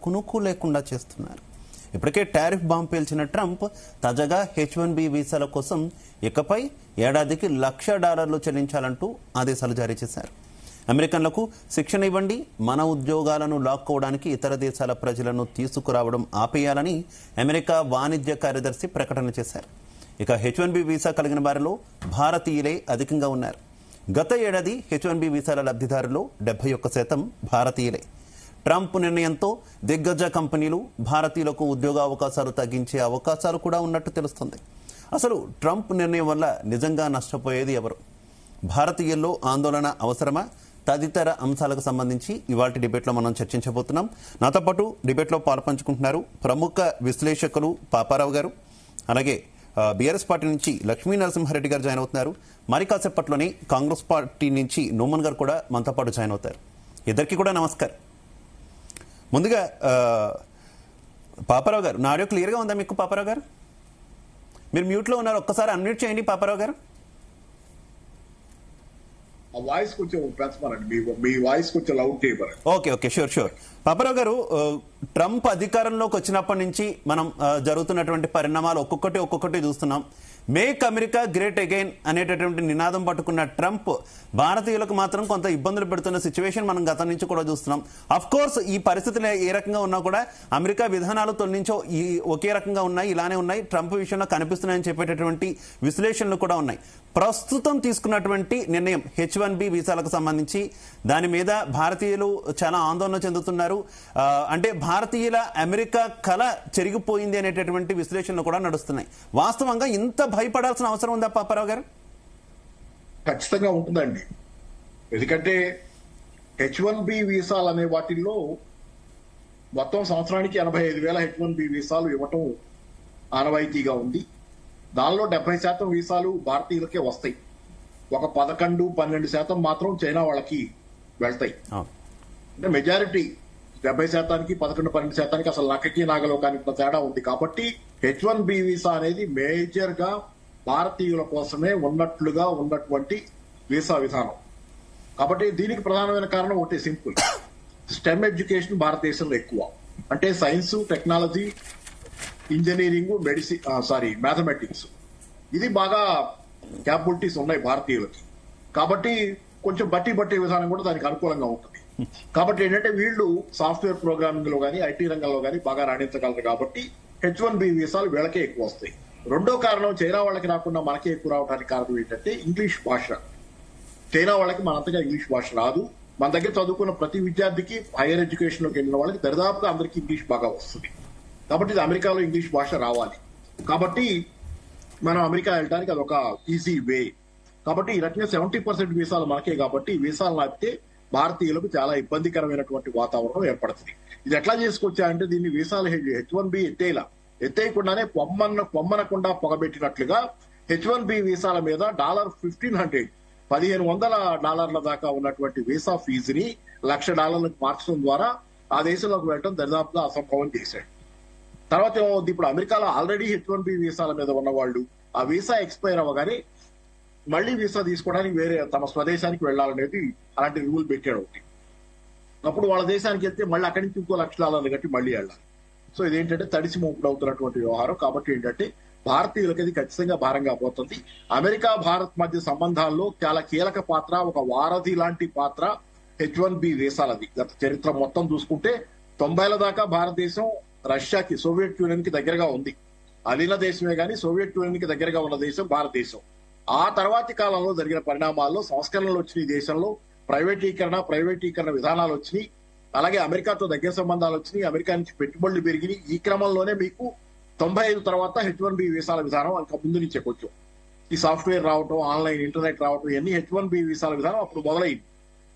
కునుకు లేకుండా చేస్తున్నారు. ఇప్పటికే టారిఫ్ బాంబు పేల్చిన ట్రంప్ తాజాగా H1B వీసాల కోసం ఇకపై ఏడాదికి $1,00,000 చెల్లించాలంటూ ఆదేశాలు జారీ చేశారు. అమెరికన్లకు శిక్షణ ఇవ్వండి, మన ఉద్యోగాలను లాక్కోవడానికి ఇతర దేశాల ప్రజలను తీసుకురావడం ఆపేయాలని అమెరికా వాణిజ్య కార్యదర్శి ప్రకటన చేశారు. ఇక H1B వీసా కలిగిన వారిలో భారతీయులే అధికంగా ఉన్నారు. గత ఏడాది H1B వీసాల లబ్ధిదారులు 71% భారతీయులే. ట్రంప్ నిర్ణయంతో దిగ్గజ కంపెనీలు భారతీయులకు ఉద్యోగ అవకాశాలు తగ్గించే అవకాశాలు కూడా ఉన్నట్టు తెలుస్తుంది. అసలు ట్రంప్ నిర్ణయం వల్ల నిజంగా నష్టపోయేది ఎవరు? భారతీయుల్లో ఆందోళన అవసరమా? తదితర అంశాలకు సంబంధించి ఇవాల్టి డిబేట్లో మనం చర్చించబోతున్నాం. నాతో పాటు డిబేట్లో పాల్పంచుకుంటున్నారు ప్రముఖ విశ్లేషకులు పాపారావు గారు, అలాగే బీఆర్ఎస్ పార్టీ నుంచి లక్ష్మీ నరసింహారెడ్డి గారు జాయిన్ అవుతున్నారు. మరి కాసేపట్లోనే కాంగ్రెస్ పార్టీ నుంచి నోమన్ గారు కూడా మనతో పాటు జాయిన్ అవుతారు. ఇద్దరికి కూడా నమస్కారం. ముందుగా పాపారావు గారు, నా ఆడియో క్లియర్గా ఉందా మీకు? పాపారావు గారు మీరు మ్యూట్లో ఉన్నారు, ఒక్కసారి అన్మ్యూట్ చేయండి. పాపారావు గారు వాయిస్ కొంచెం పెంచమనండి, మీ వాయిస్ కొంచెం లౌడ్ చేయమని. Okay, sure. పాపారావు గారు, ట్రంప్ అధికారంలోకి వచ్చినప్పటి నుంచి మనం జరుగుతున్నటువంటి పరిణామాలు ఒక్కొక్కటి చూస్తున్నాం. మేక్ అమెరికా గ్రేట్ అగైన్ అనేటటువంటి నినాదం పట్టుకున్న ట్రంప్ భారతీయులకు మాత్రం కొంత ఇబ్బందులు పెడుతున్న సిచ్యువేషన్ మనం గతం నుంచి కూడా చూస్తున్నాం. అఫ్ కోర్స్ ఈ పరిస్థితులు ఏ రకంగా ఉన్నా కూడా అమెరికా విధానాలు తొలగించో ఒకే రకంగా ఉన్నాయి, ఇలానే ఉన్నాయి, ట్రంప్ విషయంలో కనిపిస్తున్నాయని చెప్పేటటువంటి విశ్లేషణలు కూడా ఉన్నాయి. ప్రస్తుతం తీసుకున్నటువంటి నిర్ణయం H1B వీసాలకు సంబంధించి దాని మీద భారతీయులు చాలా ఆందోళన చెందుతున్నారు. అంటే భారతీయుల అమెరికా కళ చెరిగిపోయింది అనేటటువంటి విశ్లేషణలు కూడా నడుస్తున్నాయి. వాస్తవంగా ఇంత భయపడాల్సిన అవసరం ఉందా పాపారావు గారు? ఖచ్చితంగా ఉంటుందండి. ఎందుకంటే H1B వీసాలు అనే వాటిల్లో మొత్తం సంవత్సరానికి 85,000 H1B వీసాలు ఇవ్వటం ఆనవాయితీగా ఉంది. దానిలో 70% వీసాలు భారతీయులకే వస్తాయి. ఒక 11-12% మాత్రం చైనా వాళ్ళకి వెళ్తాయి. అంటే మెజారిటీ 70%కి 11-12% అసలు నక్కకి నాగలోకానికి తేడా ఉంది. కాబట్టి H1B వీసా అనేది మేజర్ గా భారతీయుల కోసమే ఉన్నటువంటి వీసా విధానం. కాబట్టి దీనికి ప్రధానమైన కారణం ఒకటి సింపుల్, స్టెమ్ ఎడ్యుకేషన్ భారతదేశంలో ఎక్కువ. అంటే సైన్స్, టెక్నాలజీ, ఇంజనీరింగ్, మ్యాథమెటిక్స్, ఇది బాగా క్యాపబిలిటీస్ ఉన్నాయి భారతీయులకి. కాబట్టి కొంచెం బట్టి విధానం కూడా దానికి అనుకూలంగా ఉంటుంది. కాబట్టి ఏంటంటే వీళ్ళు సాఫ్ట్వేర్ ప్రోగ్రామింగ్ లో కానీ ఐటీ రంగంలో కానీ బాగా రాణించగలరు. కాబట్టి H1B వీసాలు వీళ్ళకే ఎక్కువ వస్తాయి. రెండో కారణం, చైనా వాళ్ళకి రాకుండా మనకే ఎక్కువ రావడానికి కారణం ఏంటంటే ఇంగ్లీష్ భాష. చైనా వాళ్ళకి మనంతగా ఇంగ్లీష్ భాష రాదు. మన దగ్గర చదువుకున్న ప్రతి విద్యార్థికి హైయర్ ఎడ్యుకేషన్ లోకి వెళ్ళిన వాళ్ళకి దరిదాపుగా అందరికీ ఇంగ్లీష్ బాగా వస్తుంది. కాబట్టి ఇది అమెరికాలో ఇంగ్లీష్ భాష రావాలి. కాబట్టి మనం అమెరికా వెళ్ళడానికి అదొక ఈజీ వే. కాబట్టి ఈ రకంగా 70% వీసాలు మనకే. కాబట్టి వీసాలు ఆపితే భారతీయులకు చాలా ఇబ్బందికరమైనటువంటి వాతావరణం ఏర్పడుతుంది. ఇది ఎట్లా చేసుకొచ్చాయంటే దీన్ని వీసాలు H1B ఎత్తేయకుండానే పొమ్మనకుండా పొగబెట్టినట్లుగా H1B వీసాల మీద $1,500 దాకా ఉన్నటువంటి వీసా ఫీజుని $1,00,000 మార్చడం ద్వారా ఆ దేశంలోకి వెళ్ళడం దరిదాపుగా అసంభవం చేశాడు. తర్వాత ఏమవుద్ది, ఇప్పుడు అమెరికాలో ఆల్రెడీ H1B వీసాల మీద ఉన్న వాళ్ళు ఆ వీసా ఎక్స్పైర్ అవ్వగానే మళ్లీ వీసా తీసుకోవడానికి వేరే తమ స్వదేశానికి వెళ్లాలనేది అలాంటి రూల్ పెట్టాడు ఒకటి. అప్పుడు వాళ్ళ దేశానికి వెళ్తే మళ్ళీ అక్కడి నుంచి ఇంకో $1,00,000 కట్టి మళ్లీ వెళ్ళాలి. సో ఇదేంటంటే తడిసి మోపుడు అవుతున్నటువంటి వ్యవహారం. కాబట్టి ఏంటంటే భారతీయులకి అది ఖచ్చితంగా భారంగా పోతుంది. అమెరికా భారత్ మధ్య సంబంధాల్లో చాలా కీలక పాత్ర, ఒక వారధి లాంటి పాత్ర H1B వీసాలది. గత చరిత్ర మొత్తం చూసుకుంటే 90ల దాకా భారతదేశం రష్యాకి, సోవియట్ యూనియన్ కి దగ్గరగా ఉంది. అలీన దేశమే గాని సోవియట్ యూనియన్ కి దగ్గరగా ఉన్న దేశం భారతదేశం. ఆ తర్వాతి కాలంలో జరిగిన పరిణామాల్లో సంస్కరణలు వచ్చినాయి. ఈ దేశంలో ప్రైవేటీకరణ విధానాలు వచ్చినాయి. అలాగే అమెరికాతో దగ్గర సంబంధాలు వచ్చినాయి. అమెరికా నుంచి పెట్టుబడులు పెరిగినాయి. ఈ క్రమంలోనే మీకు 95 తర్వాత H1B వీసాల విధానం ఇంకా ముందు నుంచే కొంచెం ఈ సాఫ్ట్వేర్ రావటం, ఆన్లైన్ ఇంటర్నెట్ రావటం, ఇవన్నీ H1B వీసాల విధానం అప్పుడు మొదలైంది.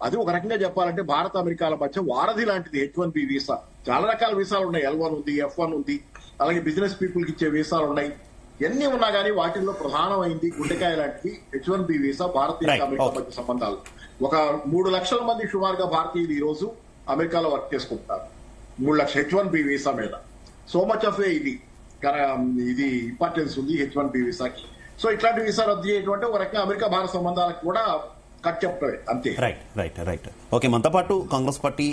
అది ఒక రకంగా చెప్పాలంటే భారత అమెరికాల మధ్య వారధి లాంటిది H1B వీసా. చాలా రకాల వీసాలు ఉన్నాయి. L1 ఉంది, F1 ఉంది, అలాగే బిజినెస్ పీపుల్ కి ఇచ్చే వీసాలు ఉన్నాయి. ఎన్ని ఉన్నా కానీ వాటిల్లో ప్రధానమైంది గుండెకాయ లాంటిది H1B వీసా. భారతీయ అమెరికా మధ్య సంబంధాలు. ఒక 3 లక్షల మంది సుమారుగా భారతీయులు ఈ రోజు అమెరికాలో వర్క్ చేసుకుంటారు. 3 లక్షల H1B వీసా మీద. సో మచ్ ఆఫ్ ఇది ఇంపార్టెన్స్ ఉంది H1B వీసాకి. సో ఇట్లాంటి వీసా రద్దు చేయటువంటి ఒక రకంగా అమెరికా భారత సంబంధాలకు కూడా కట్ చెప్పడమే అంతే. రైట్. ఓకే, మనతో పాటు Congress party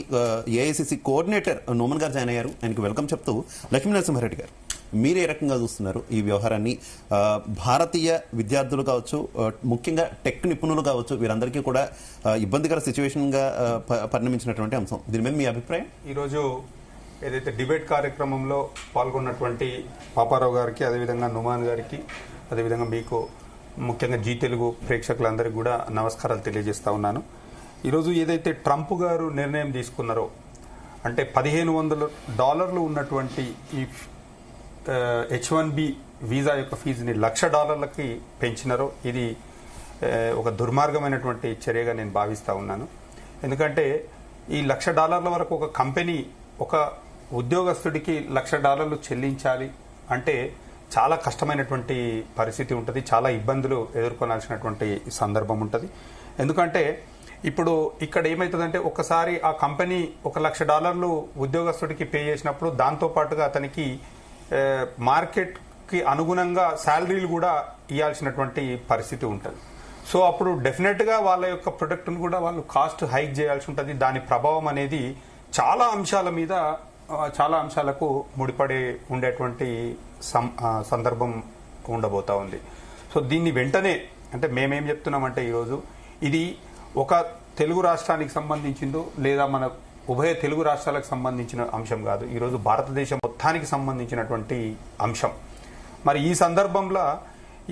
AICC coordinator Noman గారు జాయిన్ అయ్యారు. ఆయనకు వెల్కమ్ చెప్తూ లక్ష్మీ నరసింహారెడ్డి గారు, మీరు ఏ రకంగా చూస్తున్నారు ఈ వ్యవహారాన్ని? భారతీయ విద్యార్థులు కావచ్చు, ముఖ్యంగా టెక్ నిపుణులు కావచ్చు, వీరందరికీ కూడా ఇబ్బందికర సిచ్యువేషన్గా పరిణమించినటువంటి అంశం. దీని మీద మీ అభిప్రాయం? ఈరోజు ఏదైతే డిబేట్ కార్యక్రమంలో పాల్గొన్నటువంటి పాపారావు గారికి, అదేవిధంగా నుమాన్ గారికి, అదేవిధంగా మీకు ముఖ్యంగా జీ తెలుగు ప్రేక్షకులందరికీ కూడా నమస్కారాలు తెలియజేస్తా ఉన్నాను. ఈరోజు ఏదైతే ట్రంప్ గారు నిర్ణయం తీసుకున్నారో, అంటే $1,500 ఉన్నటువంటి ఈ H1B వీసా యొక్క ఫీజుని $1,00,000 పెంచినారో, ఇది ఒక దుర్మార్గమైనటువంటి చర్యగా నేను భావిస్తా ఉన్నాను. ఎందుకంటే ఈ $1,00,000 వరకు ఒక కంపెనీ ఒక ఉద్యోగస్తుడికి $1,00,000 చెల్లించాలి అంటే చాలా కష్టమైనటువంటి పరిస్థితి ఉంటుంది, చాలా ఇబ్బందులు ఎదుర్కొనాల్సినటువంటి సందర్భం ఉంటుంది. ఎందుకంటే ఇప్పుడు ఇక్కడ ఏమవుతుందంటే, ఒకసారి ఆ కంపెనీ $1,00,000 ఉద్యోగస్తుడికి పే చేసినప్పుడు దాంతో పాటుగా అతనికి మార్కెట్కి అనుగుణంగా శాలరీలు కూడా ఇవ్వాల్సినటువంటి పరిస్థితి ఉంటుంది. సో అప్పుడు డెఫినెట్గా వాళ్ళ యొక్క ప్రొడక్ట్ను కూడా వాళ్ళు కాస్ట్ హైక్ చేయాల్సి ఉంటుంది. దాని ప్రభావం అనేది చాలా అంశాలకు ముడిపడి ఉండేటువంటి సందర్భం ఉండబోతా ఉంది. సో దీన్ని వెంటనే, అంటే మేమేం చెప్తున్నామంటే, ఈరోజు ఇది ఒక తెలుగు రాష్ట్రానికి సంబంధించిందో లేదా మన ఉభయ తెలుగు రాష్ట్రాలకు సంబంధించిన అంశం కాదు, ఈరోజు భారతదేశం మొత్తానికి సంబంధించినటువంటి అంశం. మరి ఈ సందర్భంలో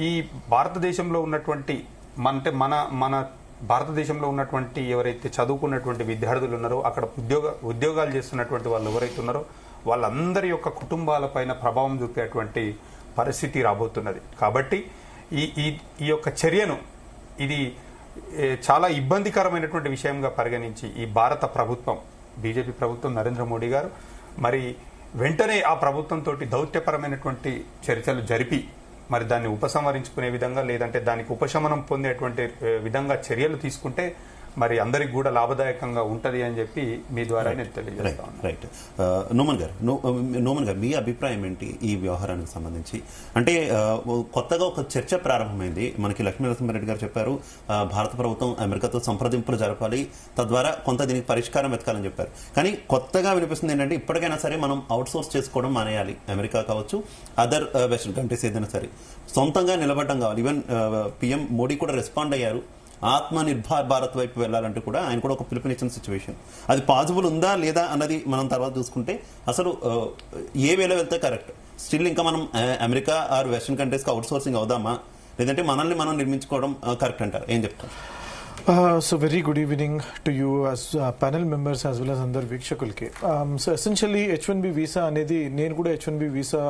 ఈ భారతదేశంలో ఉన్నటువంటి మన భారతదేశంలో ఉన్నటువంటి ఎవరైతే చదువుకున్నటువంటి విద్యార్థులు ఉన్నారో, అక్కడ ఉద్యోగాలు చేస్తున్నటువంటి వాళ్ళు ఎవరైతే ఉన్నారో వాళ్ళందరి యొక్క కుటుంబాలపైన ప్రభావం చూపేటువంటి పరిస్థితి రాబోతున్నది. కాబట్టి ఈ యొక్క చర్యను ఇది చాలా ఇబ్బందికరమైనటువంటి విషయంగా పరిగణించి ఈ భారత ప్రభుత్వం, బీజేపీ ప్రభుత్వం, నరేంద్ర మోడీ గారు మరి వెంటనే ఆ ప్రభుత్వంతో దౌత్యపరమైనటువంటి చర్చలు జరిపి మరి దాన్ని ఉపసంహరించుకునే విధంగా, లేదంటే దానికి ఉపశమనం పొందేటువంటి విధంగా చర్యలు తీసుకుంటే మరి అందరికి కూడా లాభదాయకంగా ఉంటది అని చెప్పి మీ ద్వారా నేను తెలియజేస్తాను. రైట్. నోమన్ గారు మీ అభిప్రాయం ఏంటి ఈ వ్యవహారానికి సంబంధించి? అంటే కొత్తగా ఒక చర్చ ప్రారంభమైంది. మనకి లక్ష్మీ నరసింహారెడ్డి గారు చెప్పారు, భారత ప్రభుత్వం అమెరికాతో సంప్రదింపులు జరపాలి, తద్వారా కొంత దీనికి పరిష్కారం వెతకాలని చెప్పారు. కానీ కొత్తగా వినిపిస్తుంది ఏంటంటే, ఇప్పటికైనా సరే మనం అవుట్ సోర్స్ చేసుకోవడం మానేయాలి. అమెరికా కావచ్చు, అదర్ వెస్టర్న్ కంట్రీస్ ఏదైనా సరే సొంతంగా నిలబడడం కావాలి. ఈవెన్ పిఎం మోడీ కూడా రెస్పాండ్ అయ్యారు. ఆత్మ నిర్భర్ భారత్ వైపు వెళ్లాలంటే కూడా ఆయన కూడా ఒక పిలుపునిచ్చిన సిచ్యువేషన్. అది పాసిబుల్ ఉందా లేదా అన్నది మనం తర్వాత చూసుకుంటే, అసలు ఏ వేలో వెళ్తే కరెక్ట్? స్టిల్ ఇంకా మనం అమెరికా ఆర్ వెస్టర్న్ కంట్రీస్కి అవుట్ సోర్సింగ్ అవుదామా, లేదంటే మనల్ని మనం నిర్మించుకోవడం కరెక్ట్ అంటారు? ఏం చెప్తారు? So very good evening to you as panel members as well as అందరు వీక్షకులకి. So essentially H1B వీసా అనేది, నేను కూడా H1B వీసా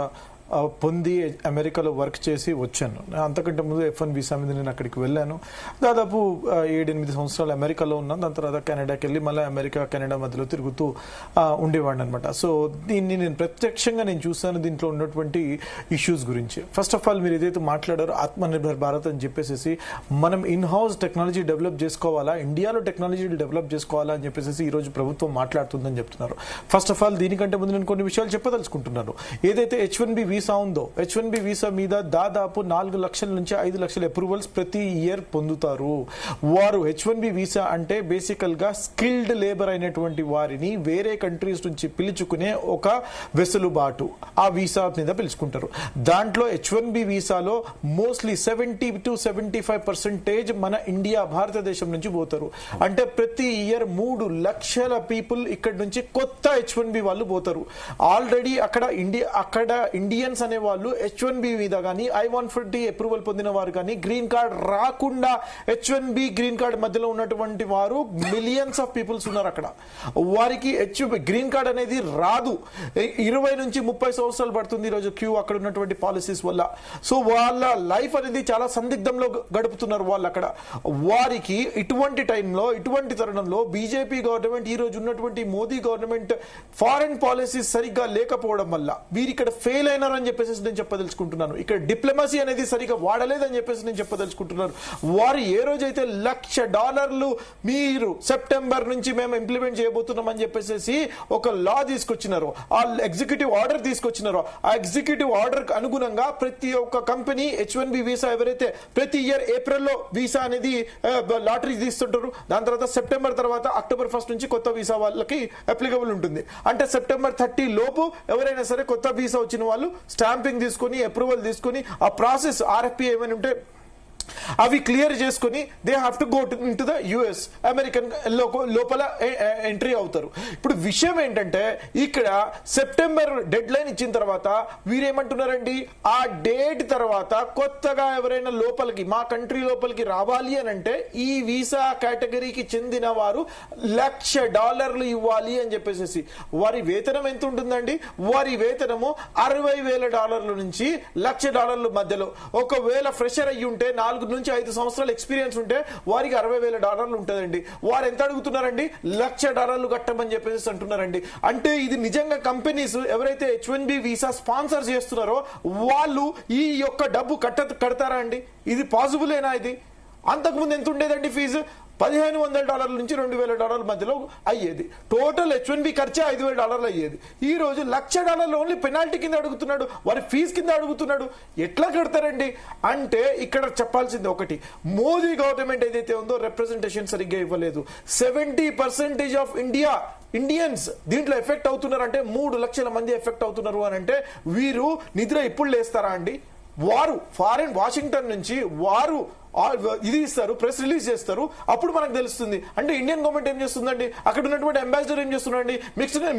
పొంది అమెరికాలో వర్క్ చేసి వచ్చాను. అంతకంటే ముందు F1 వీసా మీద నేను అక్కడికి వెళ్ళాను. దాదాపు 7-8 సంవత్సరాలు అమెరికాలో ఉన్నాను. దాని తర్వాత కెనడాకి వెళ్ళి మళ్ళీ అమెరికా కెనడా మధ్యలో తిరుగుతూ ఉండేవాడిని అనమాట. సో దీన్ని నేను ప్రత్యక్షంగా చూశాను, దీంట్లో ఉన్నటువంటి ఇష్యూస్ గురించి. ఫస్ట్ ఆఫ్ ఆల్, మీరు ఏదైతే మాట్లాడారో ఆత్మనిర్భర్ భారత్ అని చెప్పేసి, మనం ఇన్ హౌస్ టెక్నాలజీ డెవలప్ చేసుకోవాలా, ఇండియాలో టెక్నాలజీ డెవలప్ చేసుకోవాలా అని చెప్పేసి ఈరోజు ప్రభుత్వం మాట్లాడుతుందని చెప్తున్నారు. ఫస్ట్ ఆఫ్ ఆల్, దీనికంటే ముందు నేను కొన్ని విషయాలు చెప్పదలుచుకుంటున్నాను. ఏదైతే H1B వీసా ఉందో, H1B వీసా మీద దాదాపు 4 లక్షల నుంచి 5 లక్షల అప్రూవల్స్ ప్రతి ఇయర్ పొందుతారు వారు. H1B వీసా అంటే బేసికల్ గా స్కిల్డ్ లేబర్ అయినటువంటి వారిని వేరే కంట్రీస్ నుంచి పిలుచుకునే ఒక వెసులుబాటు ఆ వీసా మీద పిలుచుకుంటారు. దాంట్లో H1B వీసాలో మోస్ట్లీ 70 to 75% మన ఇండియా, భారతదేశం నుంచి పోతారు. అంటే ప్రతి ఇయర్ 3 లక్షల పీపుల్ ఇక్కడ నుంచి కొత్త H1B వాళ్ళు పోతారు. ఆల్రెడీ అక్కడ ఇండియన్స్ అనే వాళ్ళు H1B మీద కానీ I-140 అప్రూవల్ పొందిన వారు కానీ, గ్రీన్ కార్డ్ రాకుండా H1B గ్రీన్ కార్డ్ మధ్యలో ఉన్నటువంటి వారు మిలియన్స్ ఆఫ్ పీపుల్స్ ఉన్నారు అక్కడ. వారికి గ్రీన్ కార్డ్ అనేది రాదు. 20 నుంచి 30 సంవత్సరాలు పడుతుంది ఈరోజు క్యూ అక్కడ ఉన్నటువంటి పాలసీస్ వల్ల. సో వాళ్ళ లైఫ్ అనేది చాలా సందిగ్ధంలో గడుపుతున్నారు వాళ్ళు అక్కడ. వారికి ఇటువంటి టైంలో, ఇటువంటి తరుణంలో బీజేపీ గవర్నమెంట్, ఈ రోజు ఉన్నటువంటి మోదీ గవర్నమెంట్ ఫారెన్ పాలసీస్ సరిగ్గా లేకపోవడం వల్ల వీరు ఇక్కడ ఫెయిల్ అయినారని చేస్తున్నారని చెప్పేసి నేను చెప్పదలుచుకుంటున్నాను. ఇక్కడ డిప్లొమసీ అనేది సరిగా వాడలేదని చెప్పేసి నేను చెప్పదలుచుకుంటున్నాను. వారు ఏ రోజైతే $1,00,000 మీరు సెప్టెంబర్ నుంచి మేము ఇంప్లిమెంట్ చేయబోతున్నాం అని చెప్పేసి ఒక లా తీసుకొచ్చినారో, ఆ ఎగ్జిక్యూటివ్ ఆర్డర్ తీసుకొచ్చినారో, ఆ ఎగ్జిక్యూటివ్ ఆర్డర్ అనుగుణంగా ప్రతి ఒక్క కంపెనీ H1B వీసా ఎవరైతే ప్రతి ఇయర్ ఏప్రిల్లో వీసా అనేది లాటరీ తీస్తుంటారు, దాని తర్వాత సెప్టెంబర్ తర్వాత అక్టోబర్ 1 నుంచి కొత్త వీసా వాళ్ళకి అప్లికబుల్ ఉంటుంది. అంటే సెప్టెంబర్ 30 లోపు ఎవరైనా సరే కొత్త వీసా వచ్చిన వాళ్ళు స్టాంపింగ్ తీసుకొని అప్రూవల్ తీసుకొని ఆ ప్రాసెస్ RFP ఏమైనా ఉంటే అవి క్లియర్ చేసుకుని they have to go in to the US American లోపల ఎంట్రీ అవుతారు. ఇప్పుడు విషయం ఏంటంటే ఇక్కడ సెప్టెంబర్ డెడ్ లైన్ ఇచ్చిన తర్వాత వీరేమంటున్నారండి, ఆ డేట్ తర్వాత కొత్తగా ఎవరైనా లోపలికి మా కంట్రీ లోపలికి రావాలి అని అంటే ఈ వీసా కేటగిరీకి చెందిన వారు $1,00,000 ఇవ్వాలి అని చెప్పేసి. వారి వేతనం ఎంత ఉంటుందండి? వారి వేతనము $60,000 నుంచి $1,00,000 మధ్యలో. ఒకవేళ ఫ్రెషర్ అయ్యి ఉంటే 4 నుంచి 5 సంవత్సరాల ఎక్స్పీరియన్స్ ఉంటే వారికి $60,000 ఉంటుందండి. వారు ఎంత అడుగుతున్నారండి? $1,00,000 కట్టమని చెప్పేసి అంటున్నారండి. అంటే ఇది నిజంగా కంపెనీస్ ఎవరైతే H1B వీసా స్పాన్సర్ చేస్తున్నారో వాళ్ళు ఈ యొక్క డబ్బు కడతారా అండి? ఇది పాసిబులేనా? ఇది అంతకుముందు ఎంత ఉండేదండి ఫీజు? $1,500 నుంచి $2,000 మధ్యలో అయ్యేది. టోటల్ H1B ఖర్చే $5,000 అయ్యేది. ఈ రోజు $1,00,000 ఓన్లీ పెనాల్టీ కింద అడుగుతున్నాడు, వారి ఫీజు కింద అడుగుతున్నాడు. ఎట్లా కడతారండి? అంటే ఇక్కడ చెప్పాల్సింది ఒకటి, మోదీ గవర్నమెంట్ ఏదైతే ఉందో రిప్రజెంటేషన్ సరిగ్గా ఇవ్వలేదు. 70% ఆఫ్ ఇండియన్స్ దీంట్లో ఎఫెక్ట్ అవుతున్నారు. అంటే 3 లక్షల మంది ఎఫెక్ట్ అవుతున్నారు అని అంటే వీరు నిద్ర ఇప్పుడు లేస్తారా అండి? వారు ఫారెన్ వాషింగ్టన్ నుంచి వారు ఇది ఇస్తారు, ప్రెస్ రిలీజ్ చేస్తారు, అప్పుడు మనకు తెలుస్తుంది. అంటే ఇండియన్ గవర్నమెంట్ ఏం చేస్తుందండి? అక్కడ ఉన్నటువంటి అంబాసిడర్ ఏం చేస్తున్నారండి?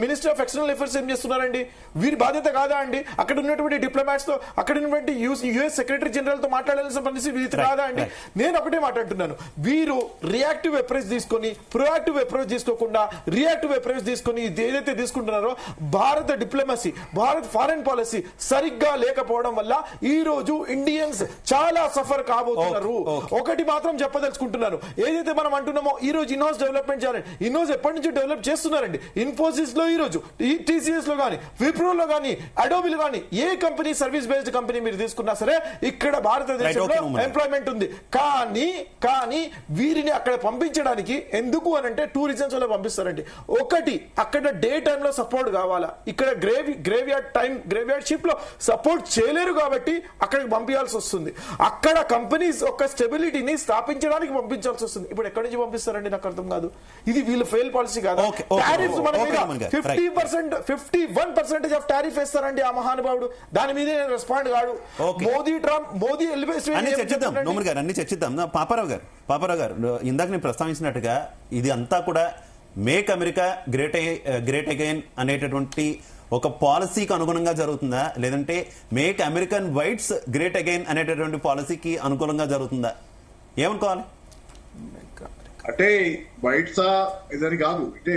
మినిస్టర్ ఆఫ్ ఎక్స్టర్నల్ అఫైర్స్ ఏం చేస్తున్నారండి? వీరి బాధ్యత కాదా అండి? అక్కడ ఉన్నటువంటి డిప్లొమాట్స్ తో, అక్కడ ఉన్నటువంటి US సెక్రటరీ జనరల్ తో మాట్లాడాల్సిన పరిస్థితి వీరి కాదా అండి? నేను ఒకటే మాట్లాడుతున్నాను, వీరు రియాక్టివ్ అప్రోచ్ తీసుకొని ప్రొయాక్టివ్ అప్రోచ్ తీసుకోకుండా రియాక్టివ్ అప్రోచ్ తీసుకొని ఏదైతే తీసుకుంటున్నారో భారత డిప్లొమసీ, భారత్ ఫారెన్ పాలసీ సరిగ్గా లేకపోవడం వల్ల ఈ రోజు ఇండియన్స్ చాలా సఫర్ కాబోతున్నారు. ఒకటి మాత్రం చెప్పదలుచుకుంటున్నాను, ఏదైతే మనం అంటున్నామో ఈ రోజు ఇన్హౌస్ డెవలప్మెంట్ చేయాలండి. ఇన్హౌస్ ఎప్పటి నుంచి డెవలప్ చేస్తున్నారండి? ఇన్ఫోసిస్ లో ఈ రోజు TCS లో గానీ, విప్రోలో గానీ, అడోబిలో గానీ ఏ కంపెనీ సర్వీస్ బేస్డ్ కంపెనీ మీరు తీసుకున్నా సరే ఇక్కడ భారతదేశంలో ఎంప్లాయ్మెంట్ ఉంది. కానీ వీరిని అక్కడ పంపించడానికి ఎందుకు అని అంటే 2 రీజన్స్ వల్ల పంపిస్తారండి. ఒకటి, అక్కడ డే టైమ్ లో సపోర్ట్ కావాలా, ఇక్కడ గ్రేవ్యార్డ్ షిప్ లో సపోర్ట్ చేయలేరు కాబట్టి అక్కడికి పంపించాల్సి వస్తుంది. అక్కడ కంపెనీస్ ఒక స్టెబిలిటీని స్థాపించడానికి పంపించాల్సి వస్తుంది. ఇప్పుడు ఎక్కడి నుంచి పంపిస్తారండి? నాకు అర్థం కాదు. ఇది వీళ్ళు ఫెయిల్ పాలసీ కాదు. టారిఫ్స్ మన మీద 51% ఆఫ్ టారిఫ్ వేస్తారండి ఆ మహానుభావుడు. దాని మీద రెస్పాండ్ కాడు. మోదీ అన్ని చర్చిద్దాం. పాపారావు గారు ఇందాక నేను ప్రస్తావించినట్టుగా ఇది అంతా కూడా మేక్ అమెరికా గ్రేట్ అగైన్ అనేటటువంటి ఒక పాలసీకి అనుగుణంగా జరుగుతుందా, లేదంటే make American whites great again అనేటటువంటి పాలసీకి అనుకూలంగా జరుగుతుందా? ఏమనుకోవాలి? అంటే వైట్సా ఇదని కాదు, అంటే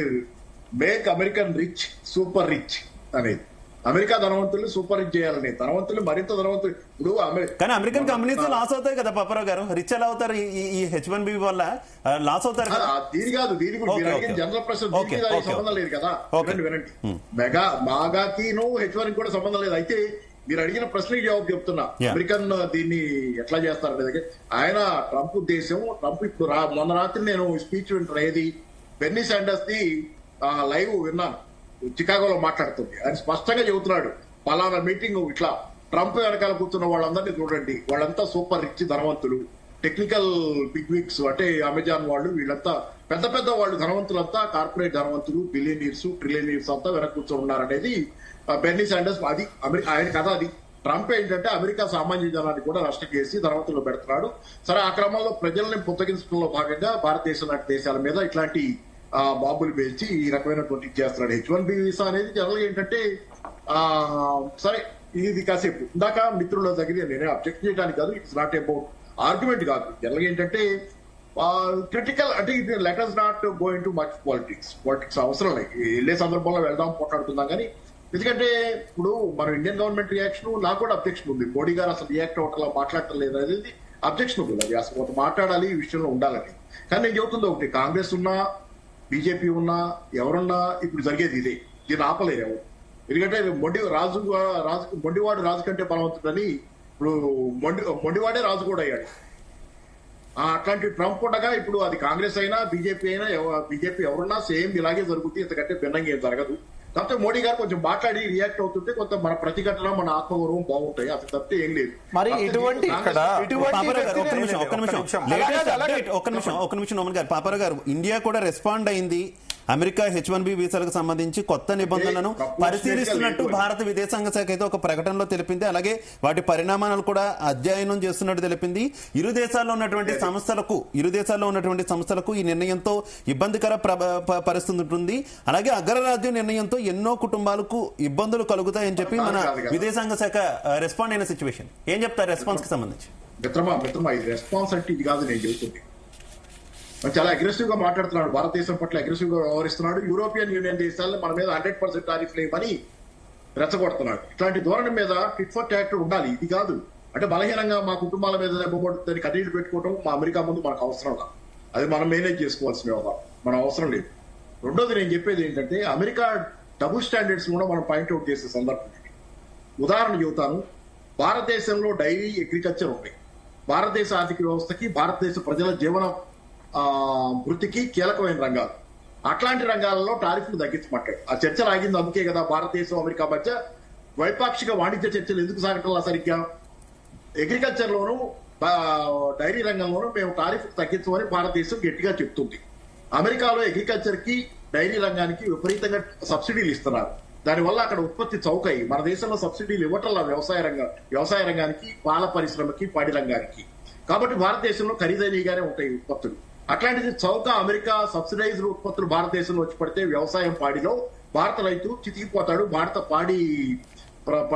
make American rich super rich అనేది. అమెరికా ధనవంతులు సూపర్ రిచ్ చేయాలని, ధనవంతులు మరింత ధనవంతులు. ఇప్పుడు కానీ అమెరికన్ కంపెనీస్ లాస్ అవుతాయి కదా పాపారావు గారు. రిచ్ ఎలా అవుతారు? ఈ H1B వల్ల లాస్ అవుతారు. దీని కాదు, దీని గురించి జనరల్ ప్రశ్న సంబంధం లేదు కదా. వినండి, మాగాకిను H1 కూడా సంబంధం లేదు. అయితే మీరు అడిగిన ప్రశ్నకి జవాబు చెప్తున్నా. అమెరికన్ దీన్ని ఎట్లా చేస్తారు? ఆయన ట్రంప్ ఉద్దేశం, ట్రంప్ ఇప్పుడు మొన్న రాత్రి నేను స్పీచ్ వింటున్నా, ఏది బెన్నీ శాండర్స్ ది లైవ్ విన్నాను, చికాగోలో మాట్లాడుతుంది. ఆయన స్పష్టంగా చెబుతున్నాడు, పలానా మీటింగ్ ఇట్లా ట్రంప్ వెనకాల కూర్చున్న వాళ్ళందరినీ చూడండి, వాళ్ళంతా సూపర్ రిచ్ ధనవంతులు, టెక్నికల్ బిగ్విగ్స్ అంటే అమెజాన్ వాళ్ళు, వీళ్ళంతా పెద్ద పెద్ద వాళ్ళు ధనవంతులంతా కార్పొరేట్ ధనవంతులు, బిలియనీర్స్, ట్రిలియనీర్స్ అంతా వెనక కూర్చొని ఉన్నారనేది బెన్నీ శాండర్స్. అది ఆయన కథ. అది ట్రంప్ ఏంటంటే అమెరికా సామాన్య జనాన్ని కూడా నష్టం చేసి ధనవంతులు పెడుతున్నాడు. సరే, ఆ క్రమంలో ప్రజల్ని పుత్తగించడంలో భాగంగా భారతదేశం లాంటి దేశాల మీద ఇట్లాంటి బాంబులు పేల్చి ఈ రకమైనటువంటి చేస్తున్నాడు. H1B వీసా అనేది జనరల్ ఏంటంటే సరే ఇది కాసేపు ఇందాక మిత్రుల దగ్గర నేనే అబ్జెక్ట్ చేయడానికి కాదు, ఇట్స్ నాట్ అబౌట్ ఆర్గ్యుమెంట్ కాదు. జనరల్ ఏంటంటే క్రిటికల్, అంటే ఇది let us not go into much politics అవసరం లేదు. వెళ్ళే సందర్భంలో వెళ్దాం పోట్లాడుకుందాం. కానీ ఎందుకంటే ఇప్పుడు మన ఇండియన్ గవర్నమెంట్ రియాక్షన్ నాకు కూడా అబ్జెక్షన్ ఉంది. మోడీ గారు అసలు రియాక్ట్ అవ్వట్లా, మాట్లాడటం లేదు అనేది అబ్జెక్షన్ ఉంది. అది అసలు కొంత మాట్లాడాలి, ఈ విషయంలో ఉండాలని. కానీ నేను చెబుతుంది ఒకటి, కాంగ్రెస్ ఉన్నా బీజేపీ ఉన్నా ఎవరున్నా ఇప్పుడు జరిగేది ఇదే. దీన్ని ఆపలేరు ఎవరు. ఎందుకంటే మొండివాడు రాజు కంటే బలవంతుడని ఇప్పుడు మొండివాడే రాజు కూడా అయ్యాడు. అట్లాంటి ట్రంప్ ఉండగా ఇప్పుడు అది కాంగ్రెస్ అయినా బీజేపీ అయినా బీజేపీ ఎవరున్నా సేమ్ ఇలాగే జరుగుతుంది, ఇంతకంటే భిన్నంగా ఏం జరగదు. కాకపోతే మోడీ గారు కొంచెం మాట్లాడి రియాక్ట్ అవుతుంటే కొంత మన ప్రతిఘటన మన ఆత్మగౌరవం బాగుంటాయి, అది తప్పితే ఏం లేదు. మరి ఇటువంటి ఒక్క నిమిషం నోమన్ గారు, పాపారావు గారు, ఇండియా కూడా రెస్పాండ్ అయింది. అమెరికా H1B వీసాలకు సంబంధించి కొత్త నిబంధనలను పరిశీలిస్తున్నట్టు భారత విదేశాంగ శాఖ అయితే ఒక ప్రకటనలో తెలిపింది. అలాగే వాటి పరిణామాలను కూడా అధ్యయనం చేస్తున్నట్టు తెలిపింది. ఇరు దేశాల్లో ఉన్నటువంటి సంస్థలకు ఈ నిర్ణయంతో ఇబ్బందికర పరిస్థితి ఉంటుంది. అలాగే అగ్రరాజ్యం నిర్ణయంతో ఎన్నో కుటుంబాలకు ఇబ్బందులు కలుగుతాయని చెప్పి మన విదేశాంగ శాఖ రెస్పాండ్ అయిన సిచ్యువేషన్. ఏం చెప్తారు రెస్పాన్స్ కి సంబంధించి? మిత్రమా ఇది రెస్పాన్స్ అంటే ఇది కాదు నేను చెబుతుంది. చాలా అగ్రెసివ్ గా మాట్లాడుతున్నాడు, భారతదేశం పట్ల అగ్రెసివ్ గా వ్యవహరిస్తున్నాడు. యూరోపియన్ యూనియన్ దేశాలను మన మీద 100% టారిఫ్ లేవని రెచ్చగొడుతున్నాడు. ఇట్లాంటి ధోరణి మీద టిట్ ఫర్ టాట్ ఉండాలి. ఇది కాదు అంటే బలహీనంగా మా కుటుంబాల మీద దెబ్బపడుతుందని కన్నీళ్లు పెట్టుకోవడం మా అమెరికా ముందు మనకు అవసరం లేదు. అది మనం మేనేజ్ చేసుకోవాల్సిన వ్యవహారం, మనం అవసరం లేదు. రెండోది నేను చెప్పేది ఏంటంటే అమెరికా డబుల్ స్టాండర్డ్స్ కూడా మనం పాయింట్అవుట్ చేసే సందర్భం. ఉదాహరణ చెబుతాను, భారతదేశంలో డైరీ అగ్రికల్చర్ ఉన్నాయి. భారతదేశ ఆర్థిక వ్యవస్థకి భారతదేశ ప్రజల జీవన వృత్తికి కీలకమైన రంగాలు. అట్లాంటి రంగాలలో టారిఫ్లు తగ్గించమంటాడు. ఆ చర్చలు ఆగింది అందుకే కదా. భారతదేశం అమెరికా మధ్య ద్వైపాక్షిక వాణిజ్య చర్చలు ఎందుకు సాగటంలా సరిగ్గా అగ్రికల్చర్ లోను డైరీ రంగంలోనూ మేము టారిఫ్ తగ్గించమని భారతదేశం గట్టిగా చెప్తుంది. అమెరికాలో అగ్రికల్చర్ కి డైరీ రంగానికి విపరీతంగా సబ్సిడీలు ఇస్తున్నారు. దానివల్ల అక్కడ ఉత్పత్తి చౌకయి. మన దేశంలో సబ్సిడీలు ఇవ్వటంలా వ్యవసాయ రంగానికి, పాల పరిశ్రమకి, పాడి రంగానికి. కాబట్టి భారతదేశంలో ఖరీదైనగానే ఉంటాయి ఉత్పత్తులు. అట్లాంటిది చౌక అమెరికా సబ్సిడైజ్డ్ ఉత్పత్తులు భారతదేశంలో వచ్చి పడితే వ్యవసాయం పాడిలో భారత రైతు చితికిపోతాడు, భారత పాడి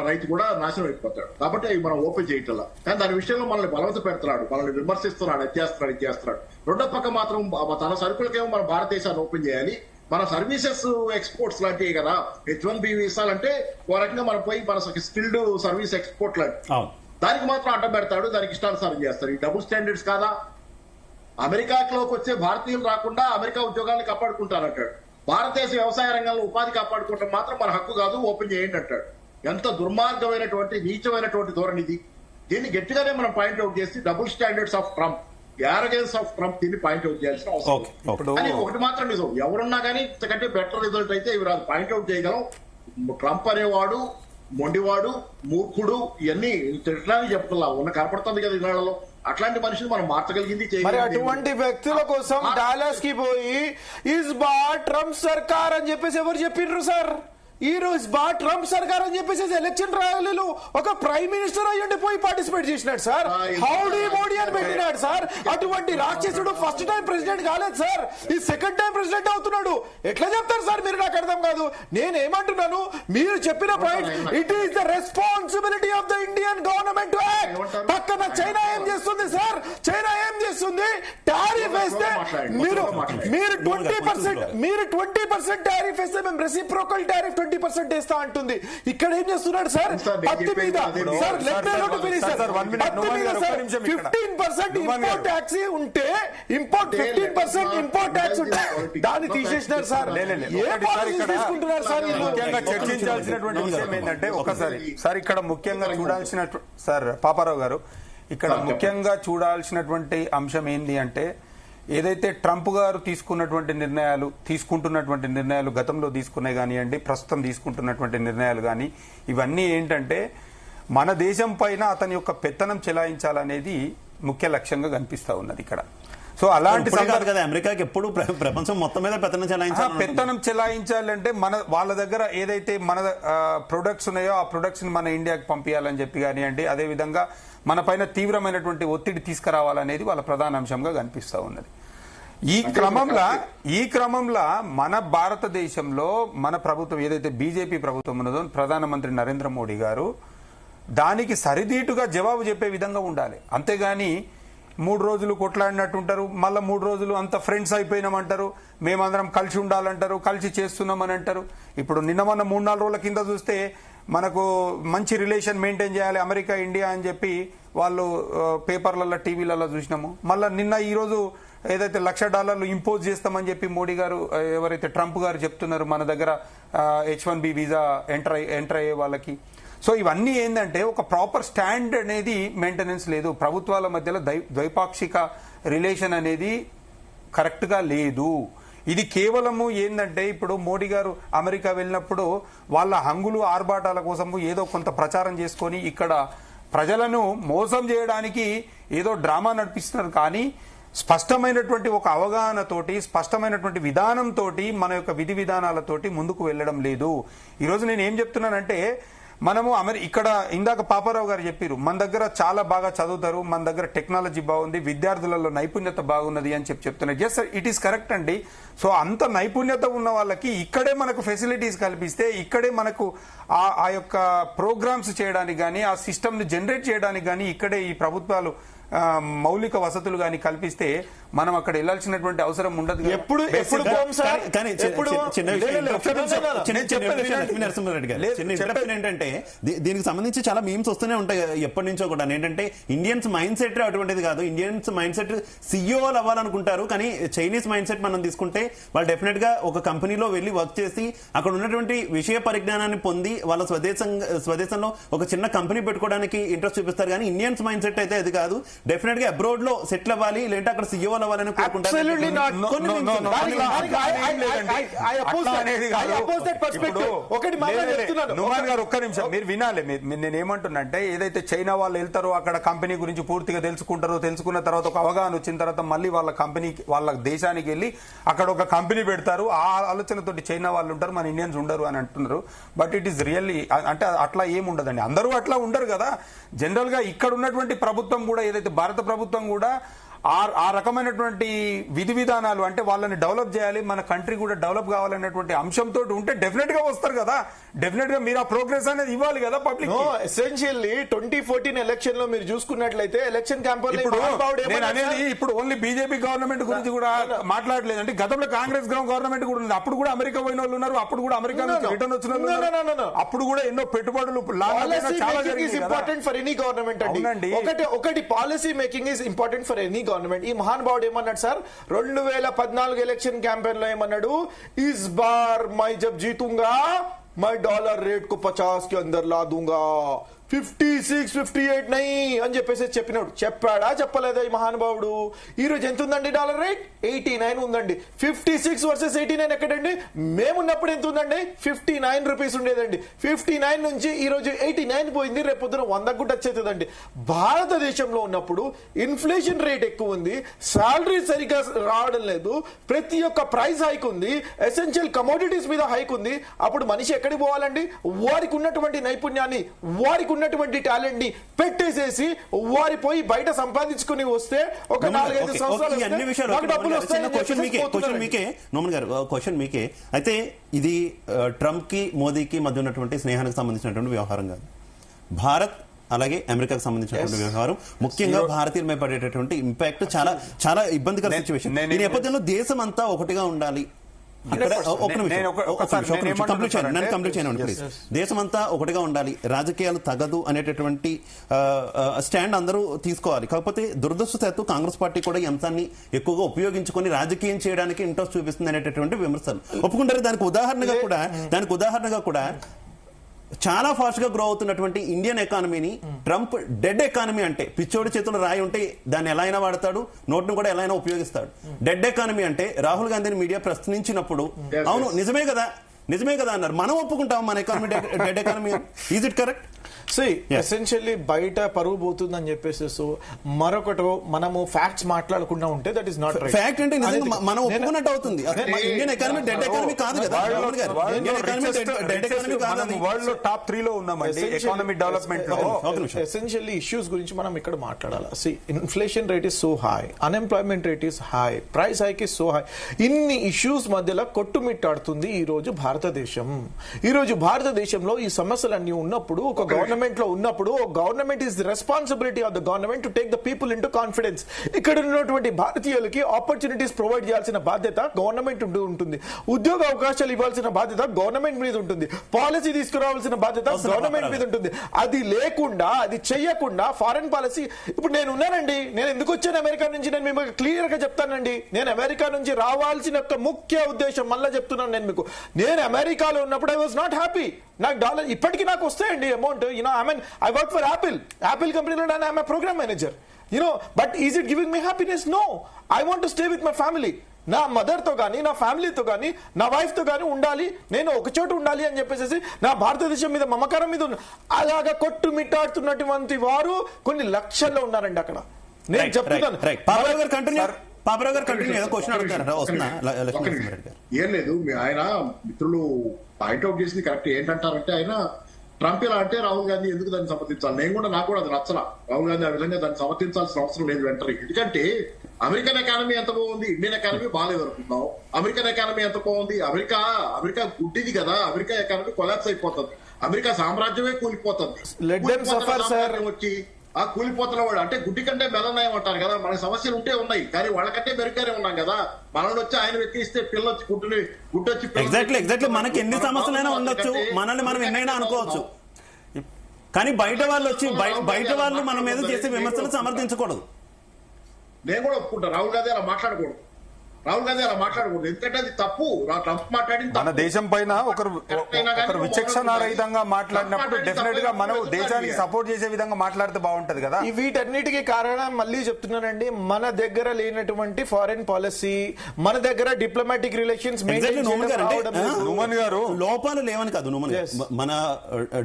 రైతు కూడా నాశనం అయిపోతాడు. కాబట్టి అవి మనం ఓపెన్ చేయటంలా. కానీ దాని విషయంలో మనల్ని బలవంత పెడుతున్నాడు, మనల్ని విమర్శిస్తున్నాడు, అది చేస్తున్నాడు. రెండో పక్క మాత్రం తన సరుకులకేమో మన భారతదేశాన్ని ఓపెన్ చేయాలి. మన సర్వీసెస్ ఎక్స్పోర్ట్స్ లాంటివి కదా. H1B వీసాలంటే ఓ రకంగా మనం పోయి మన స్కిల్డ్ సర్వీస్ ఎక్స్పోర్ట్ లాంటి దానికి మాత్రం అడ్డం పెడతాడు, దానికి ఇష్టానుసారం చేస్తారు. ఈ డబుల్ స్టాండర్డ్స్ కాదా? అమెరికాలోకి వచ్చే భారతీయులు రాకుండా అమెరికా ఉద్యోగాలను కాపాడుకుంటారంటాడు. భారతదేశ వ్యవసాయ రంగంలో ఉపాధి కాపాడుకోవడం మాత్రం మన హక్కు కాదు, ఓపెన్ చేయండి అంటాడు. ఎంత దుర్మార్గమైనటువంటి నీచమైనటువంటి ధోరణి ఇది. దీన్ని గట్టిగానే మనం పాయింట్అవుట్ చేసి double standards of Trump, arrogance of Trump దీన్ని పాయింట్అవుట్ చేయాల్సిన అవసరం. అని ఒకటి మాత్రం నిజం, ఎవరున్నా కానీ ఇంతకంటే బెటర్ రిజల్ట్ అయితే ఇవి రాదు. పాయింట్అవుట్ చేయగలం. ట్రంప్ అనేవాడు మొండివాడు, మూర్ఖుడు, ఇవన్నీ తిట్టడానికి చెప్తున్నా ఉన్న కనపడుతుంది కదా ఇళ్లలో. అట్లాంటి మనిషిని మనం మార్చగలిగింది. మరి అటువంటి వ్యక్తుల కోసం డాలస్ కి పోయి ఇస్ బా ట్రంప్ సర్కార్ అని చెప్పేసి ఎవరు చెప్పిండ్రు సార్? ఈ రోజు బా ట్రంప్ సర్కార్ అని చెప్పేసి ఎలక్షన్ ర్యాలీలో ఒక ప్రైమ్ మినిస్టర్ అయ్యుండి పోయి పార్టిసిపేట్ చేసినాడు సార్. హౌడీ మోడీ అని పెట్టినాడు సార్. అటువంటి రాక్షసుడు ఫస్ట్ టైం ప్రెసిడెంట్ కాలేదు సార్, ఈ సెకండ్ టైం ప్రెసిడెంట్ అవుతున్నాడు. ఎట్లా చెప్తారు సార్ మీరు? నాకు అర్థం కాదు. నేనేమంటున్నాను, మీరు చెప్పిన point, it is the responsibility of the Indian government to act. పక్కన చైనా ఏం చేస్తుంది సార్? చైనా ఏం చేస్తుంది? టారిఫ్ వేస్తే మీరు 20% టారిఫ్ వేస్తే మేము రెసిప్రోకల్ టారిఫ్ 20% వేస్తా అంటుంది. ఇక్కడ ఏం చేస్తున్నాడు సార్? పత్తి మీద సార్ 15% ఇంపోర్ట్ ట్యాక్స్ ఉంటే ఇంపోర్ట్ 15% ఇంపోర్ట్ ట్యాక్స్ ఉంటే దాన్ని తీసేసినారు సార్. తీసుకుంటున్నారు సార్. ముఖ్యంగా చర్చించాల్సినటువంటి విషయం ఏంటంటే ఒకసారి సార్ ఇక్కడ ముఖ్యంగా చూడాల్సిన సార్ పాపారావు గారు, ఇక్కడ ముఖ్యంగా చూడాల్సినటువంటి అంశం ఏంది అంటే ఏదైతే ట్రంప్ గారు తీసుకుంటున్నటువంటి నిర్ణయాలు గతంలో తీసుకున్నాయి కానివ్వండి, ప్రస్తుతం తీసుకుంటున్నటువంటి నిర్ణయాలు కానీ, ఇవన్నీ ఏంటంటే మన దేశం పైన అతని యొక్క పెత్తనం చెలాయించాలనేది ముఖ్య లక్ష్యంగా కనిపిస్తా ఉన్నది ఇక్కడ. సో అలాంటి కదా అమెరికాకి ఎప్పుడు ప్రపంచం మొత్తం మీద పెత్తనం చెలాయించాలంటే వాళ్ళ దగ్గర ఏదైతే మన ప్రొడక్ట్స్ ఉన్నాయో ఆ ప్రొడక్ట్స్ ని మన ఇండియాకి పంపించాలని చెప్పి కానివ్వండి, అదేవిధంగా మన పైన తీవ్రమైనటువంటి ఒత్తిడి తీసుకురావాలనేది వాళ్ళ ప్రధాన అంశంగా కనిపిస్తా ఉన్నది. ఈ క్రమంలో మన భారతదేశంలో మన ప్రభుత్వం ఏదైతే బీజేపీ ప్రభుత్వం ఉన్నదో ప్రధానమంత్రి నరేంద్ర మోడీ గారు దానికి సరిదీటుగా జవాబు చెప్పే విధంగా ఉండాలి. అంతేగాని 3 రోజులు కొట్లాడినట్టుంటారు, మళ్ళీ 3 రోజులు అంత ఫ్రెండ్స్ అయిపోయినామంటారు, మేమందరం కలిసి ఉండాలంటారు, కలిసి చేస్తున్నామని అంటారు. ఇప్పుడు నిన్న మొన్న 3-4 రోజుల కింద చూస్తే మనకు మంచి రిలేషన్ మెయింటైన్ చేయాలి అమెరికా ఇండియా అని చెప్పి వాళ్ళు పేపర్లలో టీవీలలో చూసినాము. మళ్ళీ నిన్న ఈరోజు ఏదైతే $1,00,000 ఇంపోజ్ చేస్తామని చెప్పి మోడీ గారు ఎవరైతే ట్రంప్ గారు చెప్తున్నారు మన దగ్గర H1B వీసా ఎంటర్ అయ్యే వాళ్ళకి. సో ఇవన్నీ ఏంటంటే ఒక ప్రాపర్ స్టాండ్ అనేది మెయింటెనెన్స్ లేదు, ప్రభుత్వాల మధ్యలో ద్వైపాక్షిక రిలేషన్ అనేది కరెక్ట్ గా లేదు. ఇది కేవలము ఏంటంటే ఇప్పుడు మోడీ గారు అమెరికా వెళ్ళినప్పుడు వాళ్ళ హంగులు ఆర్భాటాల కోసము ఏదో కొంత ప్రచారం చేసుకొని ఇక్కడ ప్రజలను మోసం చేయడానికి ఏదో డ్రామా నడిపిస్తున్నారు. కానీ స్పష్టమైనటువంటి ఒక అవగాహనతోటి స్పష్టమైనటువంటి విధానంతో మన యొక్క విధి విధానాలతోటి ముందుకు వెళ్ళడం లేదు. ఈరోజు నేను ఏం చెప్తున్నానంటే మనము ఇక్కడ ఇందాక పాపారావు గారు చెప్పారు మన దగ్గర చాలా బాగా చదువుతారు, మన దగ్గర టెక్నాలజీ బాగుంది, విద్యార్థులలో నైపుణ్యత బాగున్నది అని చెప్తున్నారు. జస్ట్ ఇట్ ఈస్ కరెక్ట్ అండి. సో అంత నైపుణ్యత ఉన్న వాళ్ళకి ఇక్కడే మనకు ఫెసిలిటీస్ కల్పిస్తే, ఇక్కడే మనకు ఆ యొక్క ప్రోగ్రామ్స్ చేయడానికి కానీ ఆ సిస్టమ్ ని జనరేట్ చేయడానికి కానీ ఇక్కడే ఈ ప్రభుత్వాలు మౌలిక వసతులు కానీ కల్పిస్తే మనం అక్కడ వెళ్ళాల్సినటువంటి అవసరం ఉండదు. ఏంటంటే దీనికి సంబంధించి చాలా మీమ్స్ వస్తూనే ఉంటాయి ఎప్పటి నుంచో కూడా. ఏంటంటే ఇండియన్స్ మైండ్ సెట్ అటువంటిది కాదు. ఇండియన్స్ మైండ్ సెట్ సిఇఓలు అవ్వాలనుకుంటారు, కానీ చైనీస్ మైండ్ సెట్ మనం తీసుకుంటే వాళ్ళు డెఫినెట్ గా ఒక కంపెనీలో వెళ్లి వర్క్ చేసి అక్కడ ఉన్నటువంటి విషయ పరిజ్ఞానాన్ని పొంది వాళ్ళ స్వదేశంలో ఒక చిన్న కంపెనీ పెట్టుకోవడానికి ఇంట్రెస్ట్ చూపిస్తారు. కానీ ఇండియన్స్ మైండ్ సెట్ అయితే అది కాదు. డెఫినెట్ గా అబ్రాడ్ లో సెటిల్ అవ్వాలి, లేదంటే అక్కడ సిఇఓలు అవ్వాలని కోరుకుంటారు. ఒక్క నిమిషం మీరు వినాలి. నేను ఏమంటున్నా అంటే ఏదైతే చైనా వాళ్ళు వెళ్తారో అక్కడ కంపెనీ గురించి పూర్తిగా తెలుసుకుంటారో, తెలుసుకున్న తర్వాత ఒక అవగాహన వచ్చిన తర్వాత మళ్ళీ వాళ్ళ కంపెనీకి వాళ్ళ దేశానికి వెళ్ళి అక్కడ ఒక కంపెనీ పెడతారు. ఆ ఆలోచనతోటి చైనా వాళ్ళు ఉంటారు, మన ఇండియన్స్ ఉండరు అని అంటున్నారు. బట్ ఇట్ ఈస్ రియల్లీ అంటే అట్లా ఏముండదండి. అందరూ అట్లా ఉండరు కదా. జనరల్ గా ఇక్కడ ఉన్నటువంటి ప్రభుత్వం కూడా ఏదైతే భారత ప్రభుత్వం కూడా ఆ రకమైనటువంటి విధి విధానాలు అంటే వాళ్ళని డెవలప్ చేయాలి, మన కంట్రీ కూడా డెవలప్ కావాలనేటువంటి అంశంతో ఉంటే డెఫినెట్ గా వస్తారు కదా. డెఫినెట్ గా మీరు ఆ ప్రోగ్రెస్ అనేది ఇవ్వాలి కదా పబ్లిక్. ఎసెన్షియల్లీ 2014 ఎలక్షన్ లో మీరు చూసుకున్నట్లయితే ఎలక్షన్ క్యాంపెయిన్ నేను అనేది ఇప్పుడు ఓన్లీ బీజేపీ గవర్నమెంట్ గురించి కూడా మాట్లాడలేదు. అంటే గతంలో కాంగ్రెస్ గవర్నమెంట్ కూడా ఉంది. అప్పుడు కూడా అమెరికా పోయిన వాళ్ళు ఉన్నారు, అప్పుడు కూడా అమెరికా నుంచి రిటర్న్ వచ్చిన వాళ్ళు, అప్పుడు కూడా ఎన్నో పెట్టుబడులు చాలా జరిగింది. ఇంపార్టెంట్ ఫర్ ఎనీ గవర్నమెంట్ అండి. ఒకటి policy making is important for any government. ఈ మహానుభావుడు ఏమన్నాడు సార్ 2014 ఎలక్షన్ క్యాంపెయిన్ లో ఏమన్నాడు, ఇస్ బార్ మై జబ్ జీతుంగా మై డాలర్ రేట్ కు 50 के अंदर ला दूंगा, 56, 58 నై అని చెప్పేసి చెప్పినాడు. చెప్పాడా చెప్పలేదా ఈ మహానుభావుడు? ఈ రోజు ఎంత ఉందండి డాలర్ రేట్? 89 ఉందండి. 56 వర్సెస్ 89 ఎక్కడండి? మేమున్నప్పుడు ఎంత ఉందండి? 59 రూపీస్ ఉండేదండి. 59 నుంచి ఈ రోజు 89 పోయింది. రేపు పొద్దున 100 కూడా వచ్చేదండి. భారతదేశంలో ఉన్నప్పుడు ఇన్ఫ్లేషన్ రేట్ ఎక్కువ ఉంది, సాలరీ సరిగ్గా రావడం లేదు, ప్రతి ఒక్క ప్రైస్ హైక్ ఉంది, ఎసెన్షియల్ కమోడిటీస్ మీద హైక్ ఉంది. అప్పుడు మనిషి ఎక్కడికి పోవాలండి? వారికి ఉన్నటువంటి నైపుణ్యాన్ని, వారికి ఉన్నటువంటి టాలెంట్ ని పెట్టేసేసి వారి పోయి బయట సంపాదించుకుని వస్తే ఒక 4-5 సంవత్సరాలు క్వశ్చన్ మీకే. అయితే ఇది ట్రంప్ కి మోదీకి మధ్య ఉన్నటువంటి స్నేహానికి సంబంధించినటువంటి వ్యవహారం కాదు. భారత్ అలాగే అమెరికాకు సంబంధించినటువంటి వ్యవహారం, ముఖ్యంగా భారతీయులపై పడేటటువంటి ఇంపాక్ట్ చాలా చాలా ఇబ్బందికర సిచ్యువేషన్. ఈ నేపథ్యంలో దేశం అంతా ఒకటిగా ఉండాలి. దేశమంతా ఒకటిగా ఉండాలి, రాజకీయాలు తగదు అనేటటువంటి స్టాండ్ అందరూ తీసుకోవాలి. కాకపోతే దురదృష్టవశాత్తు కాంగ్రెస్ పార్టీ కూడా ఈ అంశాన్ని ఎక్కువగా ఉపయోగించుకొని రాజకీయం చేయడానికి ఇంట్రెస్ట్ చూపిస్తుంది అనేటటువంటి విమర్శలు ఒప్పుకుంటారు. దానికి ఉదాహరణగా కూడా చాలా ఫాస్ట్ గా గ్రో అవుతున్నటువంటి ఇండియన్ ఎకానమీని ట్రంప్ డెడ్ ఎకానమీ అంటే, పిచ్చోడి చేతులు రాయి ఉంటే దాన్ని ఎలా అయినా వాడతాడు, నోట్ను కూడా ఎలా అయినా ఉపయోగిస్తాడు. డెడ్ ఎకానమీ అంటే రాహుల్ గాంధీని మీడియా ప్రశ్నించినప్పుడు అవును నిజమే కదా అన్నారు. మనం ఒప్పుకుంటాం మన economy dead economy. Is it correct? Essentially బయట పరువు పోతుందని చెప్పేసి మరొకటో మనము ఫ్యాక్ట్స్ మాట్లాడకుండా ఉంటే that is not right. Fact అంటే మనం ఒప్పుకున్నట్టు అవుతుంది. ఇండియన్ ఎకానమీ డెడ్ ఎకానమీ కాదు కదా. వరల్డ్ లో టాప్ 3 లో ఉన్నామండి ఎకానమీ డెవలప్మెంట్ లో. ఎసెన్షియల్లీ ఇష్యూస్ గురించి మనం ఇక్కడ మాట్లాడాలి. Inflation rate is so high, unemployment rate is high, price hike is so high. ఇన్ని ఇష్యూస్ మధ్యలో కొట్టుమిట్టాడుతుంది ఈ రోజు భారతదేశం. ఈ రోజు భారతదేశంలో ఈ సమస్యలన్నీ ఉన్నప్పుడు ఒక గవర్నమెంట్ లో ఉన్నప్పుడు government is the responsibility of the government to take the people in to confidence. ఇక్కడ ఉన్నటువంటి భారతీయులకి ఆపర్చునిటీస్ ప్రొవైడ్ చేయాల్సిన బాధ్యత గవర్నమెంట్ ఉంటుంది, ఉద్యోగ అవకాశాలు ఇవ్వాల్సిన బాధ్యత గవర్నమెంట్ మీద ఉంటుంది, పాలసీ తీసుకురావాల్సిన బాధ్యత గవర్నమెంట్ మీద ఉంటుంది. అది లేకుండా, అది చెయ్యకుండా ఫారెన్ పాలసీ. ఇప్పుడు నేను ఉన్నానండి, నేను ఎందుకు వచ్చాను అమెరికా నుంచి, నేను మీకు క్లియర్ గా చెప్తానండి. నేను అమెరికా నుంచి రావాల్సిన ఒక ముఖ్య ఉద్దేశం మళ్ళీ చెప్తున్నాను నేను మీకు. నేను అమెరికాలో ఉన్నప్పుడు ఐ వాజ్ నాట్ హ్యాపీ. నాకు డాలర్ ఇప్పటికీ నాకు వస్తాయండి amount. I work for Apple కంపెనీలో I'm a program manager. But is it giving me happiness? No. I want to stay with my family. నా మదర్ తో గానీ, నా ఫ్యామిలీతో గానీ, నా వైఫ్ తో గానీ ఉండాలి, నేను ఒక చోట ఉండాలి అని చెప్పేసి నా భారతదేశం మీద మమకారం మీద అలాగా కొట్టుమిట్టాడుతున్నటువంటి వారు కొన్ని లక్షల్లో ఉన్నారండి అక్కడ. నేను చెప్తున్నాను. ఏం లేదు, ఆయన మిత్రులు పాయింట్అవుట్ చేసింది కరెక్ట్. ఏంటంటారంటే ఆయన ట్రంప్ ఇలా అంటే రాహుల్ గాంధీ ఎందుకు దాన్ని సమర్థించాలి? నాకు కూడా అది నచ్చల. రాహుల్ గాంధీ ఆ విధంగా దాన్ని సమర్థించాల్సిన అవసరం లేదు వెంటనే. ఎందుకంటే అమెరికన్ ఎకానమీ ఎంత బాగుంది, ఇండియన్ ఎకానమీ బాగాలేదు అనుకుంటున్నాం. అమెరికన్ ఎకానమీ ఎంత బాగుంది, అమెరికా గుడ్డిది కదా, అమెరికా ఎకానమీ కొలాప్స్ అయిపోతుంది, అమెరికా సామ్రాజ్యమే కూలిపోతుంది. వచ్చి ఆ కూలిపోతున్న వాడు అంటే గుడ్డి కంటే మెల్లన్నాయం అంటారు కదా. మన సమస్యలు ఉంటే ఉన్నాయి, కానీ వాళ్ళకంటే మెరుగ్గానే ఉన్నాం కదా. మనల్ని వచ్చి ఆయన వెక్కిస్తే పిల్ల వచ్చి గుడ్డొచ్చి ఎగ్జాక్ట్లీ మనకి ఎన్ని సమస్యలైనా ఉండొచ్చు, మనల్ని మనం ఎన్నైనా అనుకోవచ్చు, కానీ బయట వాళ్ళు వచ్చి బయట వాళ్ళు మన మీద చేసే విమర్శలు సమర్థించకూడదు. నేను కూడా ఒప్పుకుంటా, రాహుల్ గాంధీ అలా మాట్లాడకూడదు. ఎందుకంటే అది తప్పు. ట్రంప్ మాట్లాడింది మన దేశం పైన ఒకరు విచక్షణారహితంగా మాట్లాడినప్పుడు డెఫినెట్ గా మనం దేశానికి సపోర్ట్ చేసే విధంగా మాట్లాడితే బాగుంటది కదా. వీటన్నిటికీ కారణం మళ్ళీ చెప్తున్నానండి, మన దగ్గర లేనటువంటి ఫారెన్ పాలసీ, మన దగ్గర డిప్లొమాటిక్ రిలేషన్స్ గారు లోపాలు లేవని కాదు. మన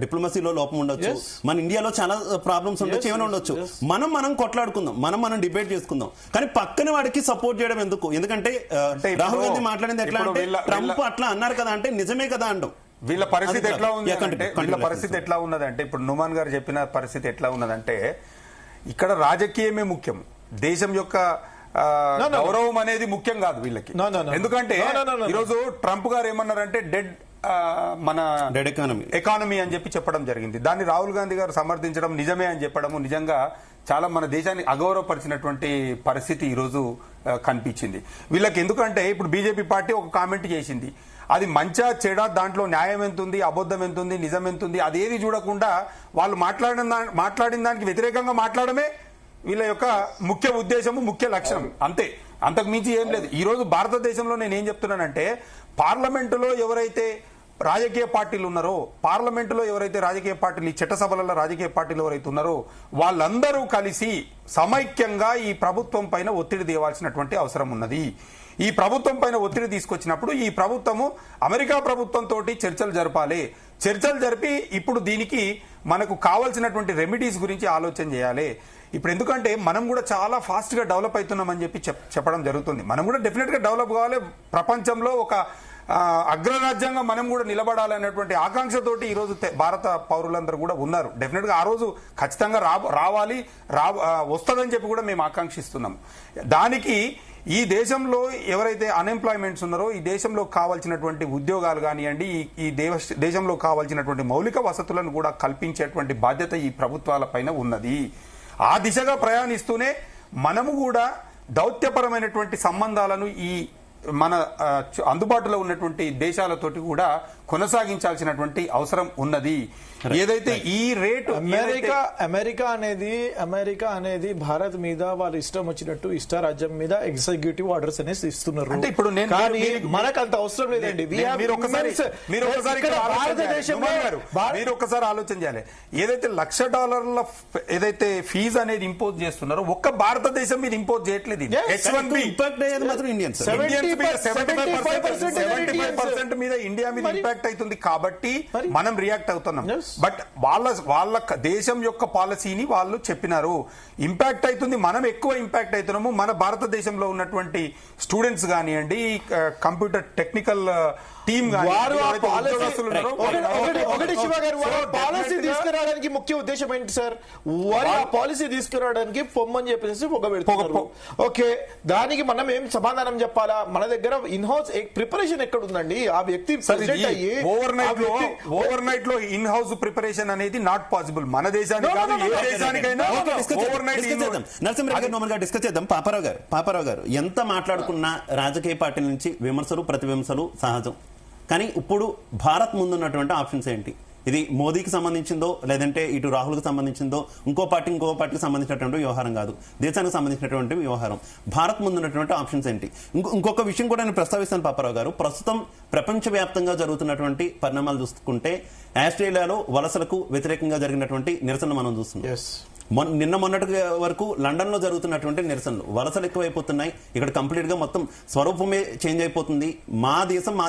డిప్లొమసీలో లోపం ఉండొచ్చు, మన ఇండియాలో చాలా ప్రాబ్లమ్స్ ఉండొచ్చు, ఏమైనా ఉండొచ్చు. మనం కొట్లాడుకుందాం, మనం డిబేట్ చేసుకుందాం, కానీ పక్కన వాడికి సపోర్ట్ చేయడం ఎందుకు? ఎందుకంటే రాహుల్ గాంధీ మాట్లాడింది ఎట్లా అంటే ట్రంప్ అట్లా అన్నారు కదా అంటే నిజమే కదా అంటాం. వీళ్ళ పరిస్థితి ఎట్లా ఉన్నదంటే ఇప్పుడు నుమాన్ గారు చెప్పిన పరిస్థితి ఎట్లా ఉన్నదంటే ఇక్కడ రాజకీయమే ముఖ్యం, దేశం యొక్క గౌరవం అనేది ముఖ్యం కాదు వీళ్ళకి. ఎందుకంటే ఈరోజు ట్రంప్ గారు ఏమన్నారంటే మన ఎకానమీ అని చెప్పడం జరిగింది. దాన్ని రాహుల్ గాంధీ గారు సమర్థించడం నిజమే అని చెప్పడము నిజంగా చాలా మన దేశాన్ని అగౌరవపరిచినటువంటి పరిస్థితి ఈరోజు కనిపించింది వీళ్ళకి. ఎందుకంటే ఇప్పుడు బీజేపీ పార్టీ ఒక కామెంట్ చేసింది, అది మంచా చెడా, దాంట్లో న్యాయం ఎంత ఉంది, అబద్ధం ఎంత ఉంది, నిజం ఎంత ఉంది, అదేది చూడకుండా వాళ్ళు మాట్లాడిన దానికి వ్యతిరేకంగా మాట్లాడమే వీళ్ళ యొక్క ముఖ్య ఉద్దేశము, ముఖ్య లక్ష్యం, అంతే, అంతకు మించి ఏం లేదు. ఈ రోజు భారతదేశంలో నేనేం చెప్తున్నానంటే పార్లమెంటులో ఎవరైతే రాజకీయ పార్టీలు ఉన్నారో, పార్లమెంటులో ఎవరైతే రాజకీయ పార్టీలు, ఈ చట్టసభలలో రాజకీయ పార్టీలు ఎవరైతే ఉన్నారో వాళ్ళందరూ కలిసి సమైక్యంగా ఈ ప్రభుత్వం పైన ఒత్తిడి తేవాల్సినటువంటి అవసరం ఉన్నది. ఈ ప్రభుత్వం పైన ఒత్తిడి తీసుకొచ్చినప్పుడు ఈ ప్రభుత్వము అమెరికా ప్రభుత్వంతో చర్చలు జరపాలి. చర్చలు జరిపి ఇప్పుడు దీనికి మనకు కావాల్సినటువంటి రెమెడీస్ గురించి ఆలోచన చేయాలి. ఇప్పుడు ఎందుకంటే మనం కూడా చాలా ఫాస్ట్ గా డెవలప్ అవుతున్నామని చెప్పడం జరుగుతుంది. మనం కూడా డెఫినెట్ గా డెవలప్ కావాలి, ప్రపంచంలో ఒక అగ్రరాజ్యంగా మనం కూడా నిలబడాలనేటువంటి ఆకాంక్షతోటి ఈ రోజు భారత పౌరులందరూ కూడా ఉన్నారు. డెఫినెట్ గా ఆ రోజు ఖచ్చితంగా రావాలి, వస్తుందని చెప్పి కూడా మేము ఆకాంక్షిస్తున్నాం. దానికి ఈ దేశంలో ఎవరైతే అన్ఎంప్లాయ్మెంట్స్ ఉన్నారో, ఈ దేశంలో కావాల్సినటువంటి ఉద్యోగాలు కానివ్వండి, ఈ దేశంలో కావాల్సినటువంటి మౌలిక వసతులను కూడా కల్పించేటువంటి బాధ్యత ఈ ప్రభుత్వాల పైన ఉన్నది. ఆ దిశగా ప్రయాణిస్తూనే మనము కూడా దౌత్యపరమైనటువంటి సంబంధాలను ఈ మన అందుబాటులో ఉన్నటువంటి దేశాలతోటి కూడా కొనసాగించాల్సినటువంటి అవసరం ఉన్నది. ఏదైతే ఈ రేటు అమెరికా అనేది భారత్ మీద వాళ్ళు ఇష్టం వచ్చినట్టు ఇష్టారాజ్యం మీద ఎగ్జిక్యూటివ్ ఆర్డర్స్ అనేది ఇస్తున్నారు. అంటే ఇప్పుడు మనకు అంత అవసరం లేదండి. మీరు ఒక్కసారి ఆలోచన చేయాలి. ఏదైతే $1,00,000 ఏదైతే ఫీజు అనేది ఇంపోజ్ చేస్తున్నారో ఒక్క భారతదేశం మీద ఇంపోజ్ చేయట్లేదు. H1B మీద ఇండియా మీద ఇంపాక్ట్ అవుతుంది కాబట్టి మనం రియాక్ట్ అవుతున్నాం. బట్ వాళ్ళ దేశం యొక్క పాలసీని వాళ్ళు చెప్పినారు, ఇంపాక్ట్ అవుతుంది, మనం ఎక్కువ ఇంపాక్ట్ అవుతున్నాము. మన భారతదేశంలో ఉన్నటువంటి స్టూడెంట్స్ కానివ్వండి, కంప్యూటర్ టెక్నికల్ టీం వారు ఆ ఒకటి శివ గారు పాలసీ తీసుకురావడానికి ముఖ్య ఉద్దేశం ఏంటి సార్? వారు ఆ పాలసీ తీసుకురావడానికి పొమ్మని చెప్పేసి పొగబెడుతున్నారు. ఓకే, దానికి మనం ఏం సమాధానం చెప్పాలా? మన దగ్గర ఇన్ హౌస్ ప్రిపరేషన్ ఎక్కడ ఉందండి? ఆ వ్యక్తి ఓవర్ నైట్ లో ఇన్ హౌస్ ప్రిపరేషన్ అనేది నాట్ పాసిబుల్. మన దేశానికి కాదు, ఏ దేశానికైనా ఓవర్ నైట్ నరసింహరావు గారు డిస్కస్ చేద్దాం. పాపారావు గారు ఎంత మాట్లాడుకున్నా రాజకీయ పార్టీల నుంచి విమర్శలు ప్రతి విమర్శలు సహజం. కానీ ఇప్పుడు భారత్ ముందున్నటువంటి ఆప్షన్స్ ఏంటి? ఇది మోదీకి సంబంధించిందో లేదంటే ఇటు రాహుల్కి సంబంధించిందో ఇంకో పార్టీకి సంబంధించినటువంటి వ్యవహారం కాదు, దేశానికి సంబంధించినటువంటి వ్యవహారం. భారత్ ముందున్నటువంటి ఆప్షన్స్ ఏంటి? ఇంకొక విషయం కూడా నేను ప్రస్తావిస్తాను పాపారావు గారు. ప్రస్తుతం ప్రపంచవ్యాప్తంగా జరుగుతున్నటువంటి పరిణామాలు చూసుకుంటే ఆస్ట్రేలియాలో వలసలకు వ్యతిరేకంగా జరిగినటువంటి నిరసన మనం చూస్తున్నాం. నిన్న మొన్నటి వరకు లండన్ లో జరుగుతున్నటువంటి నిరసనలు, వలసలు ఎక్కువైపోతున్నాయి. ఇక్కడ కంప్లీట్ గా మొత్తం స్వరూపమే చేంజ్ అయిపోతుంది. మా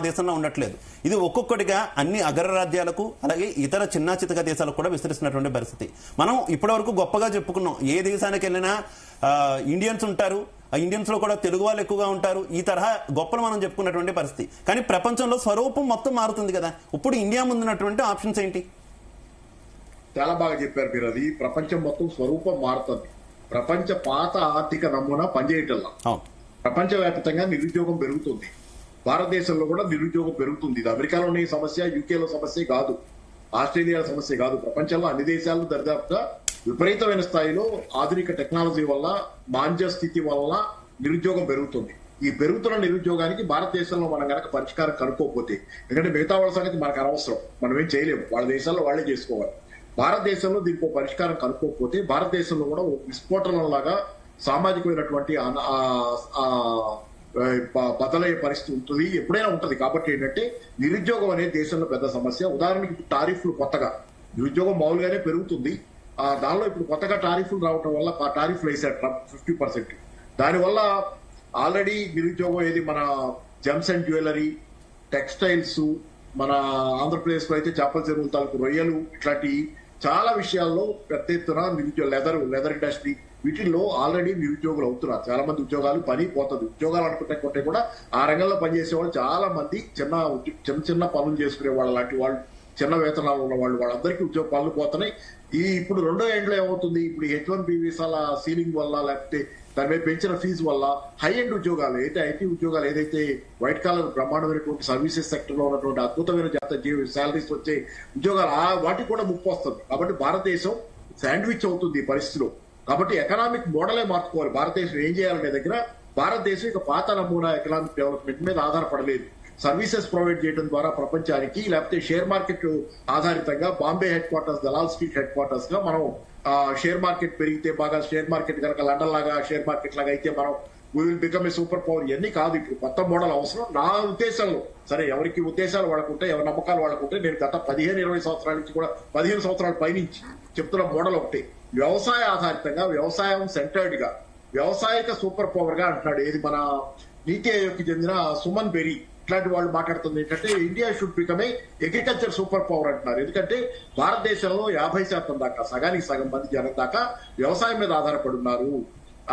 దేశంలో ఉండట్లేదు. ఇది ఒక్కొక్కటిగా అన్ని అగ్రరాజ్యాలకు అలాగే ఇతర చిన్న చితక దేశాలకు కూడా విస్తరిస్తున్నటువంటి పరిస్థితి. మనం ఇప్పటి వరకు గొప్పగా చెప్పుకున్నాం, ఏ దేశానికి వెళ్ళినా ఇండియన్స్ ఉంటారు, ఆ ఇండియన్స్ లో కూడా తెలుగు వాళ్ళు ఎక్కువగా ఉంటారు, ఈ తరహా గొప్పలు మనం చెప్పుకున్నటువంటి పరిస్థితి. కానీ ప్రపంచంలో స్వరూపం మొత్తం మారుతుంది కదా. ఇప్పుడు ఇండియా ముందున్నటువంటి ఆప్షన్స్ ఏంటి? చాలా బాగా చెప్పారు మీరు. అది ప్రపంచం మొత్తం స్వరూపం మారుతుంది. ప్రపంచ పాత ఆర్థిక నమూనా పనిచేయటంలా ప్రపంచవ్యాప్తంగా నిరుద్యోగం పెరుగుతుంది. భారతదేశంలో కూడా నిరుద్యోగం పెరుగుతుంది. ఇది అమెరికాలోని సమస్య, యూకేలో సమస్య కాదు, ఆస్ట్రేలియా సమస్య కాదు. ప్రపంచంలో అన్ని దేశాలు దరిదాపుగా విపరీతమైన స్థాయిలో ఆధునిక టెక్నాలజీ వల్ల, మాంద్య స్థితి వల్ల నిరుద్యోగం పెరుగుతుంది. ఈ పెరుగుతున్న నిరుద్యోగానికి భారతదేశంలో మనం కనుక పరిష్కారం కనుక్కోకపోతే, ఎందుకంటే మిగతా వాళ్ళ సంగతి మనకు అనవసరం, మనం ఏం చేయలేము, వాళ్ళ దేశాల్లో వాళ్ళే చేసుకోవాలి. భారతదేశంలో దీనికి పరిష్కారం కనుక్కోకపోతే భారతదేశంలో కూడా విస్ఫోటనంలాగా సామాజికమైనటువంటి బదలయ్యే పరిస్థితి ఉంటుంది, ఎప్పుడైనా ఉంటుంది. కాబట్టి ఏంటంటే నిరుద్యోగం అనేది దేశంలో పెద్ద సమస్య. ఉదాహరణకి టారిఫ్లు కొత్తగా, నిరుద్యోగం మామూలుగానే పెరుగుతుంది, దానిలో ఇప్పుడు కొత్తగా టారిఫ్లు రావటం వల్ల టారిఫ్లు వేశారు ట్రంప్ 50%. దానివల్ల ఆల్రెడీ నిరుద్యోగం ఏది మన జెమ్స్ అండ్ జ్యువెలరీ, టెక్స్టైల్స్, మన ఆంధ్రప్రదేశ్ లో అయితే చేపల చెరువుల తాలూకు రొయ్యలు, ఇట్లాంటి చాలా విషయాల్లో పెద్ద ఎత్తున లెదర్ ఇండస్ట్రీ, వీటిల్లో ఆల్రెడీ నిరుద్యోగులు అవుతున్నారు. చాలా మంది ఉద్యోగాలు పని పోతుంది. ఉద్యోగాలు అనుకుంటే కూడా ఆ రంగంలో పనిచేసే వాళ్ళు చాలా మంది చిన్న పనులు చేసుకునే వాళ్ళు లాంటి వాళ్ళు, చిన్న వేతనాలు ఉన్న వాళ్ళు, వాళ్ళందరికీ ఉద్యోగ పనులు పోతున్నాయి. ఇప్పుడు రెండో ఎండ్లో ఏమవుతుంది, ఇప్పుడు H1B వీసాల సీలింగ్ వల్ల, లేకపోతే దాని మీద పెంచిన ఫీజు వల్ల హై ఎండ్ ఉద్యోగాలు అయితే ఐటీ ఉద్యోగాలు ఏదైతే వైట్ కాలర్ బ్రహ్మాండమైనటువంటి సర్వీసెస్ సెక్టర్ లో ఉన్నటువంటి అద్భుతమైన శాలరీస్ వచ్చే ఉద్యోగాలు వాటికి కూడా ముప్పు వస్తుంది. కాబట్టి భారతదేశం శాండ్విచ్ అవుతుంది ఈ పరిస్థితిలో. కాబట్టి ఎకనామిక్ మోడలే మార్చుకోవాలి. భారతదేశం ఏం చేయాలనే దగ్గర భారతదేశం ఇక పాత నమూనా ఎకనామిక్ డెవలప్మెంట్ మీద ఆధారపడలేదు. సర్వీసెస్ ప్రొవైడ్ చేయడం ద్వారా ప్రపంచానికి, లేకపోతే షేర్ మార్కెట్ ఆధారితంగా Bombay headquarters, Dalal street headquarters గా మనం షేర్ మార్కెట్ పెరిగితే బాగా, షేర్ మార్కెట్ కనుక లండన్ లాగా షేర్ మార్కెట్ లాగా అయితే మనం we will become a super power. ఇవన్నీ కాదు, ఇప్పుడు కొత్త మోడల్ అవసరం. నా ఉద్దేశంలో, సరే ఎవరికి ఉద్దేశాలు వాళ్ళకుంటే, ఎవరి నమ్మకాలు వాళ్ళకుంటే, నేను గత 15-20 సంవత్సరాల నుంచి కూడా 15 సంవత్సరాల పైనుంచి చెప్తున్న మోడల్ ఒకటి, వ్యవసాయ ఆధారితంగా, వ్యవసాయం సెంటర్డ్ గా, వ్యవసాయక సూపర్ పవర్ గా అంటున్నాడు. ఏది మన నీతి ఆయోగ్కి చెందిన సుమన్ బెరీ ఇట్లాంటి వాళ్ళు మాట్లాడుతుంది ఏంటంటే India should become a agriculture super power అంటున్నారు. ఎందుకంటే భారతదేశంలో 50% దాకా, సగానికి సగం మంది జనం దాకా వ్యవసాయం మీద ఆధారపడి ఉన్నారు.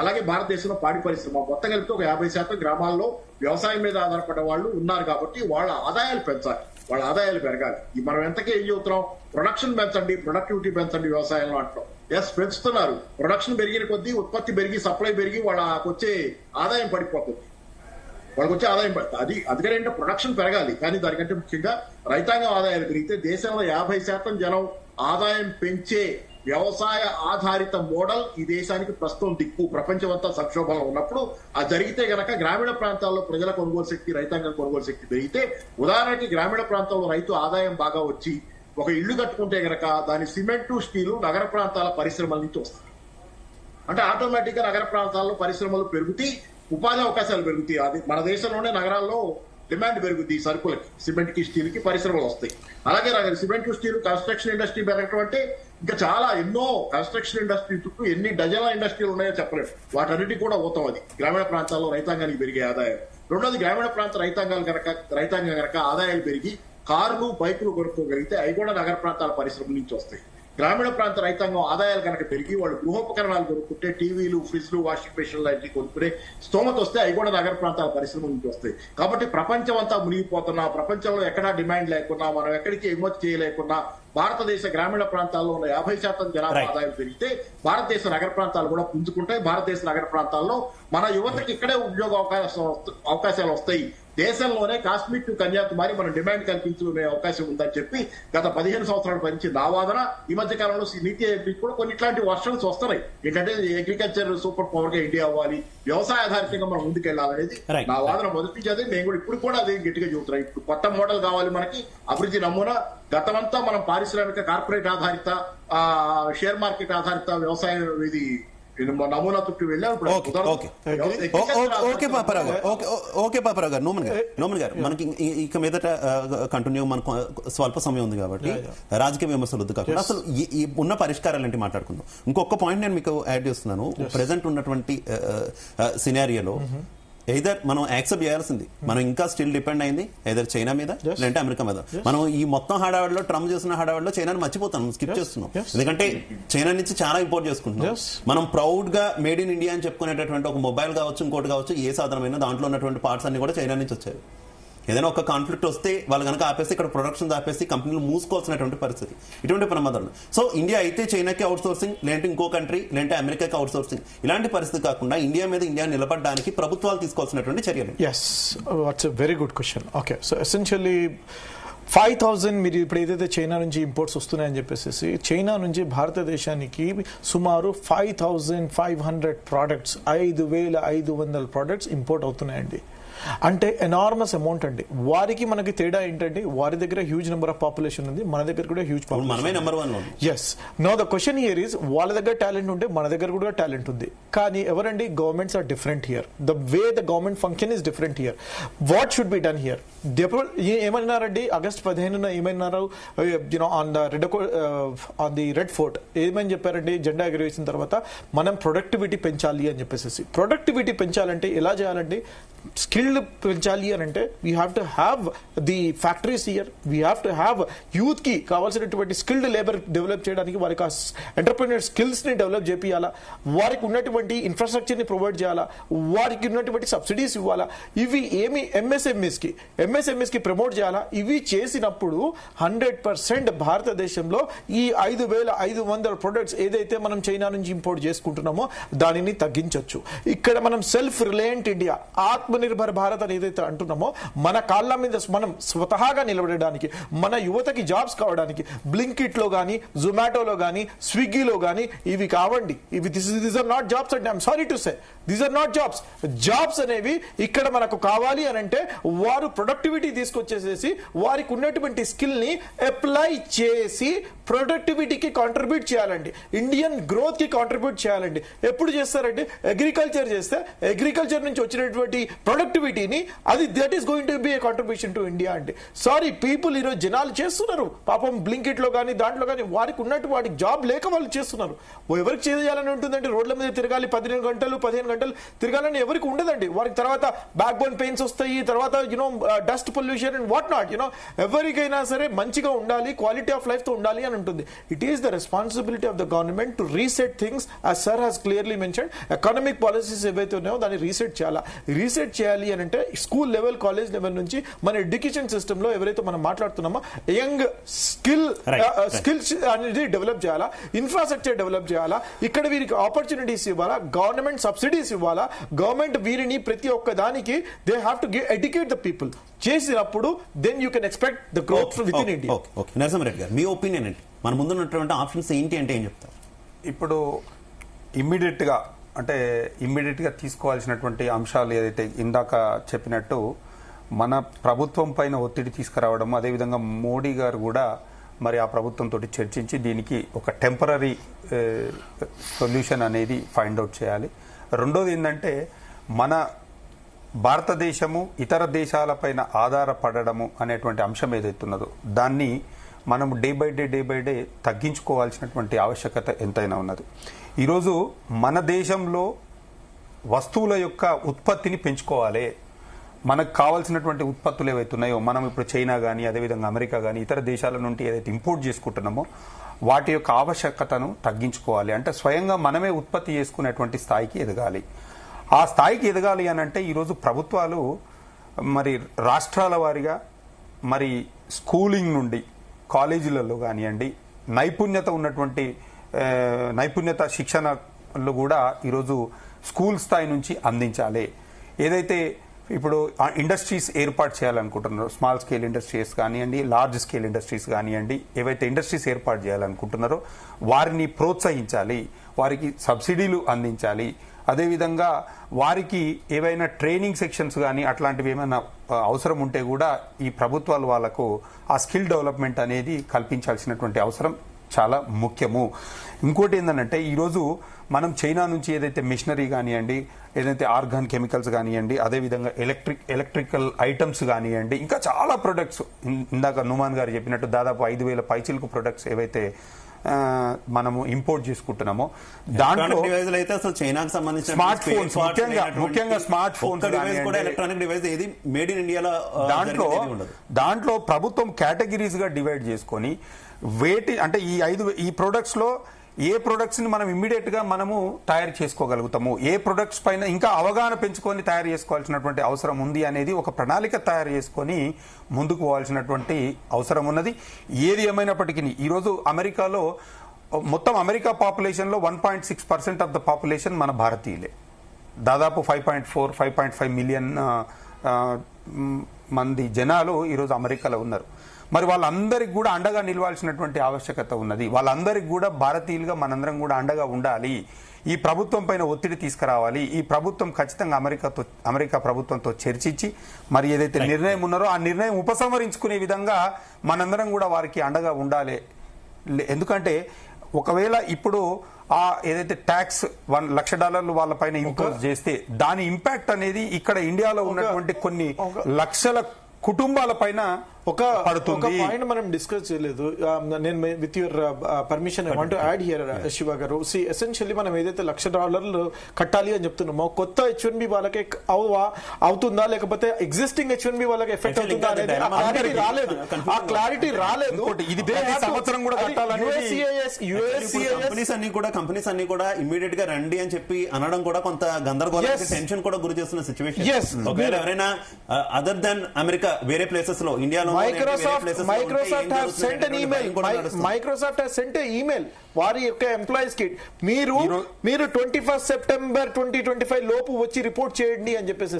అలాగే భారతదేశంలో పాడి పరిశ్రమ మొత్తం కలిపితే ఒక 50% గ్రామాల్లో వ్యవసాయం మీద ఆధారపడే వాళ్ళు ఉన్నారు. కాబట్టి వాళ్ళ ఆదాయాలు పెంచాలి, వాళ్ళ ఆదాయాలు పెరగాలి. మనం ఎంతకే ఏం చెబుతున్నాం, ప్రొడక్షన్ పెంచండి, ప్రొడక్టివిటీ పెంచండి వ్యవసాయంలో అంటాం. ఎస్, పెంచుతున్నారు. ప్రొడక్షన్ పెరిగిన కొద్దీ ఉత్పత్తి పెరిగి, సప్లై పెరిగి వాళ్ళకి వచ్చే ఆదాయం పడిపోతుంది. వాళ్ళకి వచ్చే ఆదాయం అది అందుకనే ప్రొడక్షన్ పెరగాలి. కానీ దానికంటే ముఖ్యంగా రైతాంగం ఆదాయాలు పెరిగితే దేశంలో 50% జనం ఆదాయం పెంచే వ్యవసాయ ఆధారిత మోడల్ ఈ దేశానికి ప్రస్తుతం దిక్కు. ప్రపంచమంతా సంక్షోభంలో ఉన్నప్పుడు అది జరిగితే గనక గ్రామీణ ప్రాంతాల్లో ప్రజల కొనుగోలు శక్తి, రైతాంగం కొనుగోలు శక్తి పెరిగితే, ఉదాహరణకి గ్రామీణ ప్రాంతంలో రైతు ఆదాయం బాగా వచ్చి ఒక ఇల్లు కట్టుకుంటే గనక దాని సిమెంటు, స్టీలు నగర ప్రాంతాల పరిశ్రమల నుంచి వస్తారు. అంటే ఆటోమేటిక్ గా నగర ప్రాంతాల్లో పరిశ్రమలు పెరుగుతాయి, ఉపాధి అవకాశాలు పెరుగుతాయి. అది మన దేశంలోనే నగరాల్లో డిమాండ్ పెరుగుద్ది సరుకులకి, సిమెంట్ కి, స్టీల్ కి పరిశ్రమలు వస్తాయి. అలాగే సిమెంట్, స్టీల్, కన్స్ట్రక్షన్ ఇండస్ట్రీ పెరగటం అంటే ఇంకా చాలా ఎన్నో కన్స్ట్రక్షన్ ఇండస్ట్రీ చుట్టూ ఎన్ని డజన్ల ఇండస్ట్రీలు ఉన్నాయో చెప్పలేము. వాటన్నిటి కూడా పోతాం. అది గ్రామీణ ప్రాంతాల్లో రైతాంగానికి పెరిగే ఆదాయం. రెండోది, గ్రామీణ ప్రాంత రైతాంగం గనక ఆదాయాలు పెరిగి కార్లు, బైకులు కొనుక్కోగలిగితే అవి కూడా నగర ప్రాంతాల పరిశ్రమల నుంచి వస్తాయి. గ్రామీణ ప్రాంత రైతాంగం ఆదాయాలు కనుక పెరిగి వాళ్ళు గృహోపకరణాలు కొనుక్కుంటే టీవీలు, ఫ్రిడ్జ్లు, వాషింగ్ మెషిన్లు లాంటివి కొనుక్కునే స్తోమత వస్తే అవి కూడా నగర ప్రాంతాల పరిశ్రమ నుంచి వస్తాయి. కాబట్టి ప్రపంచం అంతా మునిగిపోతున్నా, ప్రపంచంలో ఎక్కడా డిమాండ్ లేకున్నా, మనం ఎక్కడికి ఎగుమతి చేయలేకున్నా భారతదేశ గ్రామీణ ప్రాంతాల్లో ఉన్న 50% జనాభా ఆదాయం పెరిగితే భారతదేశ నగర ప్రాంతాలు కూడా పుంజుకుంటాయి. భారతదేశ నగర ప్రాంతాల్లో మన యువతకి ఇక్కడే ఉద్యోగ అవకాశాలు వస్తాయి. దేశంలోనే కాశ్మీర్ టు కన్యాకుమారి మనం డిమాండ్ కల్పించుకునే అవకాశం ఉందని చెప్పి గత 15 సంవత్సరాల నుంచి నా వాదన. ఈ మధ్య కాలంలో నీతి ఆయోగ్ కూడా కొన్ని ఇట్లాంటి వర్షన్స్ వస్తున్నాయి. ఏంటంటే అగ్రికల్చర్ సూపర్ పవర్ గా ఇండియా అవ్వాలి, వ్యవసాయ ఆధారితంగా మనం ముందుకెళ్లాలనేది నా వాదన. మొదటి నుంచి అదే, నేను కూడా ఇప్పుడు కూడా అదే గట్టిగా చెబుతున్నాను. ఇప్పుడు కొత్త మోడల్ కావాలి మనకి, అభివృద్ధి నమూనా. గతమంతా మనం పారిశ్రామిక, కార్పొరేట్ ఆధారిత, షేర్ మార్కెట్ ఆధారిత వ్యవసాయం ఇది నమూనా చుట్టూ వెళ్ళాం. ఓకే పాపరావు గారు, నోమన్ గారు, మనకి ఇక మీదట కంటిన్యూ మనకు స్వల్ప సమయం ఉంది కాబట్టి రాజకీయ విమర్శలు వద్దు కాకుండా అసలు ఉన్న పరిష్కారాలు ఏంటి మాట్లాడుకుందాం. ఇంకొక పాయింట్ నేను మీకు యాడ్ చేస్తున్నాను. ప్రెసెంట్ ఉన్నటువంటి సినారియోలో ఎయిదర్ మనం యాక్సెప్ట్ చేయాల్సింది, మనం ఇంకా స్టిల్ డిపెండ్ అయింది ఎయిదర్ చైనా మీద లేదంటే అమెరికా మీద. మనం ఈ మొత్తం హడావాడిలో, ట్రంప్ చేసిన హడావాడిలో చైనాని మర్చిపోతాం, స్కిప్ చేస్తున్నాం. ఎందుకంటే చైనా నుంచి చాలా ఇంపోర్ట్ చేసుకుంటున్నాం. మనం ప్రౌడ్ గా మేడ్ ఇన్ ఇండియా అని చెప్పుకునేటటువంటి ఒక మొబైల్ కావచ్చు, ఇంకోటి కావచ్చు, ఏ సాధనమైనా దాంట్లో ఉన్నటువంటి పార్ట్స్ అన్ని కూడా చైనా నుంచి వచ్చాయి. ఏదైనా ఒక కాన్ఫ్లిక్ట్ వస్తే వాళ్ళు కనుక ఆపేసి ఇక్కడ ప్రొడక్షన్ ఆపేసి కంపెనీలు మూసుకోవాల్సినటువంటి పరిస్థితి, ఇటువంటి ప్రమాదాలు. సో ఇండియా అయితే చైనాకి అవుట్ సోర్సింగ్, లేదంటే ఇంకో కంట్రీ, లేదంటే అమెరికాకి అవుట్ సోర్సింగ్, ఇలాంటి పరిస్థితి కాకుండా ఇండియా మీద ఇండియా నిలబడడానికి ప్రభుత్వాలు తీసుకోవాల్సినటువంటి చర్యలు. Yes, what's a very good question. Okay, so essentially 5,000 మీరు ఇప్పుడు ఏదైతే చైనా నుంచి ఇంపోర్ట్స్ వస్తున్నాయని చెప్పేసి, చైనా నుంచి భారతదేశానికి సుమారు 5,500 ప్రోడక్ట్స్, 5,500 ప్రోడక్ట్స్ ఇంపోర్ట్ అవుతున్నాయండి. అంటే ఎనార్మస్ అమౌంట్ అండి. వారికి మనకి తేడా ఏంటంటే, వారి దగ్గర హ్యూజ్ నెంబర్ ఆఫ్ పాపులేషన్ ఉంది, మన దగ్గర కూడా huge population. Yes, no the question here is, వాళ్ళ దగ్గర టాలెంట్ ఉంటే మన దగ్గర కూడా టాలెంట్ ఉంది. కానీ ఎవరండి, governments are different here. The way the government function is different here. What should be done here? ఏమన్నారండి ఆగస్ట్ 15 ఏమన్నారు, you know on the Red Fort ఏమని చెప్పారండి, జెండా ఎగరవేసిన తర్వాత మనం ప్రొడక్టివిటీ పెంచాలి అని చెప్పేసి. ప్రొడక్టివిటీ పెంచాలంటే ఎలా చేయాలండి? స్కిల్డ్ పెంచాలి అని అంటే we have to have the factories here, we have to have youth కి కావాల్సినటువంటి స్కిల్డ్ లేబర్ డెవలప్ చేయడానికి వారికి ఆ ఎంటర్ప్రెన్యూర్ స్కిల్స్ ని డెవలప్ చేయాలా, వారికి ఉన్నటువంటి ఇన్ఫ్రాస్ట్రక్చర్ ని ప్రొవైడ్ చేయాలా, వారికి ఉన్నటువంటి సబ్సిడీస్ ఇవ్వాలా. ఇవి ఏమి ఎంఎస్ఎంఈస్ కి ప్రమోట్ చేయాలా. ఇవి చేసినప్పుడు 100% భారతదేశంలో ఈ 5,500 ప్రొడక్ట్స్ ఏదైతే మనం చైనా నుంచి ఇంపోర్ట్ చేసుకుంటున్నామో దానిని తగ్గించవచ్చు. ఇక్కడ మనం self reliant India, Atmanirbhar Bharat అని ఏదైతే అంటున్నామో, మన కాళ్ళ మీద మనం స్వతహాగా నిలబడడానికి, మన యువతకి జాబ్స్ కావడానికి, బ్లింకిట్ లో గానీ, జొమాటోలో గానీ, స్విగ్గీలో గానీ ఇవి కావండి. ఇవి దీస్ ఆర్ నాట్ జాబ్స్ అండి. I'm sorry to say, these are not jobs. Jobs అనేవి ఇక్కడ మనకు కావాలి అని అంటే వారు ప్రొడక్టివిటీ తీసుకొచ్చేసేసి వారికి ఉన్నటువంటి స్కిల్ ని అప్లై చేసి ప్రొడక్టివిటీకి కాంట్రిబ్యూట్ చేయాలండి, ఇండియన్ గ్రోత్ కి కాంట్రిబ్యూట్ చేయాలండి. ఎప్పుడు చేస్తారండి? అగ్రికల్చర్ చేస్తే అగ్రికల్చర్ నుంచి వచ్చినటువంటి ప్రొడక్టివిటీని అది that is going to be A contribution to India అండి. సారీ పీపుల్, ఈరోజు జనాలు చేస్తున్నారు పాపం, బ్లింకిట్ లో కానీ దాంట్లో కానీ వారికి ఉన్నట్టు వాటికి జాబ్ లేక వాళ్ళు చేస్తున్నారు. ఎవరికి చేయాలని ఉంటుందంటే రోడ్ల మీద తిరగాలి 15 గంటలు తిరగాలని ఎవరికి ఉండదండి. వారికి తర్వాత బ్యాక్ బోన్ పెయిన్స్ వస్తాయి, తర్వాత you know dust pollution and what not. You know ఎవరికైనా సరే మంచిగా ఉండాలి, క్వాలిటీ ఆఫ్ లైఫ్ తో ఉండాలి అని ఉంటుంది. It is the responsibility of the government to reset things, as sir has clearly mentioned. Economic policies ఏవైతే ఉన్నాయో దాన్ని రీసెట్ చేయాలి అని అంటే స్కూల్ లెవెల్, కాలేజ్ లెవెల్ నుంచి మన ఎడ్యుకేషన్ సిస్టమ్ లో ఎవరైతే మనం మాట్లాడుతున్నామో యంగ్ స్కిల్స్ అనేది డెవలప్ చేయాలా, ఇన్ఫ్రాస్ట్రక్చర్ డెవలప్ చేయాలా, ఇక్కడ వీరికి ఆపర్చునిటీస్ ఇవ్వాలా, గవర్నమెంట్ సబ్సిడీస్ ఇవ్వాలా, గవర్నమెంట్ వీరిని ప్రతి ఒక్క దానికి they have to educate the people చేసినప్పుడు then you can expect the growth with in India. Narasimha Reddy గారు, మీ ఒపీనియన్ ఏంటి? మన ముందున్నటువంటి ఆప్షన్స్ ఏంటి అంటే ఏం చెప్తారు? ఇప్పుడు ఇమ్మీడియట్ గా తీసుకోవాల్సినటువంటి అంశాలు ఏదైతే ఇందాక చెప్పినట్టు మన ప్రభుత్వం పైన ఒత్తిడి తీసుకురావడం, అదేవిధంగా మోడీ గారు కూడా మరి ఆ ప్రభుత్వంతో చర్చించి దీనికి ఒక టెంపరీ సొల్యూషన్ అనేది ఫైండ్ అవుట్ చేయాలి. రెండోది ఏంటంటే, మన భారతదేశము ఇతర దేశాలపైన ఆధారపడము అనేటువంటి అంశం ఏదైతున్నదో దాన్ని మనం డే బై డే తగ్గించుకోవాల్సినటువంటి ఆవశ్యకత ఎంతైనా ఉన్నది. ఈరోజు మన దేశంలో వస్తువుల యొక్క ఉత్పత్తిని పెంచుకోవాలి. మనకు కావాల్సినటువంటి ఉత్పత్తులు ఏవైతే ఉన్నాయో మనం ఇప్పుడు చైనా కానీ, అదేవిధంగా అమెరికా కానీ, ఇతర దేశాల నుండి ఏదైతే ఇంపోర్ట్ చేసుకుంటున్నామో వాటి యొక్క ఆవశ్యకతను తగ్గించుకోవాలి. అంటే స్వయంగా మనమే ఉత్పత్తి చేసుకునేటువంటి స్థాయికి ఎదగాలి. ఆ స్థాయికి ఎదగాలి అని అంటే ఈరోజు ప్రభుత్వాలు మరి రాష్ట్రాల వారీగా మరి స్కూలింగ్ నుండి కాలేజీలలో కానివ్వండి, నైపుణ్యత ఉన్నటువంటి నైపుణ్యత శిక్షణలు కూడా ఈరోజు స్కూల్ స్థాయి నుంచి అందించాలి. ఏదైతే ఇప్పుడు ఇండస్ట్రీస్ ఏర్పాటు చేయాలనుకుంటున్నారో, స్మాల్ స్కేల్ ఇండస్ట్రీస్ కానివ్వండి, లార్జ్ స్కేల్ ఇండస్ట్రీస్ కానివ్వండి, ఏవైతే ఇండస్ట్రీస్ ఏర్పాటు చేయాలనుకుంటున్నారో వారిని ప్రోత్సహించాలి, వారికి సబ్సిడీలు అందించాలి. అదేవిధంగా వారికి ఏవైనా ట్రైనింగ్ సెక్షన్స్ కానీ అట్లాంటివి ఏమైనా అవసరం ఉంటే కూడా ఈ ప్రభుత్వాలు వాళ్లకు ఆ స్కిల్ డెవలప్మెంట్ అనేది కల్పించాల్సినటువంటి అవసరం చాలా ముఖ్యము. ఇంకోటి ఏంటంటే ఈరోజు మనం చైనా నుంచి ఏదైతే మిషనరీ కానివ్వండి, ఏదైతే ఆర్గాన్ కెమికల్స్ కానివ్వండి, అదేవిధంగా ఎలక్ట్రికల్ ఐటమ్స్ కానివ్వండి, ఇంకా చాలా ప్రొడక్ట్స్ ఇందాక నుమాన్ గారు చెప్పినట్టు దాదాపు 5,000 పైచిలకు ప్రొడక్ట్స్ ఏవైతే మనము ఇంపోర్ట్ చేసుకుంటున్నామో దాంట్లో అయితే అసలు చైనాకు సంబంధించిన స్మార్ట్ ఫోన్స్, ముఖ్యంగా స్మార్ట్ ఫోన్స్ ఎలక్ట్రానిక్ డివైస్ ఏది మేడ్ ఇన్ ఇండియాలో దాంట్లో ప్రభుత్వం కేటగిరీస్ గా డివైడ్ చేసుకొని అంటే ఈ ప్రొడక్ట్స్ లో ఏ ప్రొడక్ట్స్ ని మనం ఇమ్మీడియట్ గా మనము తయారు చేసుకోగలుగుతాము, ఏ ప్రొడక్ట్స్ పైన ఇంకా అవగాహన పెంచుకొని తయారు చేసుకోవాల్సినటువంటి అవసరం ఉంది అనేది ఒక ప్రణాళిక తయారు చేసుకొని ముందుకు పోవాల్సినటువంటి అవసరం ఉన్నది. ఏది ఏమైనప్పటికీ ఈరోజు అమెరికాలో మొత్తం అమెరికా పాపులేషన్ లో 1.6% ఆఫ్ ద పాపులేషన్ మన భారతీయులే. దాదాపు 5.5 మిలియన్ మంది జనాలు ఈరోజు అమెరికాలో ఉన్నారు. మరి వాళ్ళందరికీ కూడా అండగా నిలవాల్సినటువంటి ఆవశ్యకత ఉన్నది. వాళ్ళందరికీ కూడా భారతీయులుగా మనందరం కూడా అండగా ఉండాలి. ఈ ప్రభుత్వం పైన ఒత్తిడి తీసుకురావాలి. ఈ ప్రభుత్వం ఖచ్చితంగా అమెరికా ప్రభుత్వంతో చర్చించి మరి ఏదైతే నిర్ణయం ఉన్నారో ఆ నిర్ణయం ఉపసంహరించుకునే విధంగా మనందరం కూడా వారికి అండగా ఉండాలి. ఎందుకంటే ఒకవేళ ఇప్పుడు ఆ ఏదైతే ట్యాక్స్ $1,00,000 వాళ్ళపైన ఇంపోజ్ చేస్తే దాని ఇంపాక్ట్ అనేది ఇక్కడ ఇండియాలో ఉన్నటువంటి కొన్ని లక్షల కుటుంబాల పైన ఒక పాయింట్ మనం డిస్కస్ చేయలేదు. నేను with your permission I want to add here Shiva గారు. సి ఎసెన్షియల్లీ మనం ఏదైతే $1,00,000 కట్టాలి అని చెప్తున్నామో కొత్త H1B వాళ్ళకి అవుతుందా లేకపోతే ఎగ్జిస్టింగ్ H1B వాళ్ళకి ఎఫెక్ట్ అవుతుందా అనేది ఆ క్లారిటీ రాలేదు. కంపెనీస్ అన్ని కూడా ఇమ్మీడియట్ గా రండి అని చెప్పి అనడం కూడా కొంత గందరగోళం, టెన్షన్ కూడా గురి చేస్తున్న సిచ్యువేషన్. ఒకవేళ ఎవరైనా అదర్ దాన్ అమెరికా వేరే ప్లేసెస్ లో ఇండియాలో Microsoft has sent an email. Microsoft has sent an email వారి యొక్క ఎంప్లాయీస్ కి మీరు 21 సెప్టెంబర్ 2025 లోపు వచ్చి రిపోర్ట్ చేయండి అని చెప్పేసి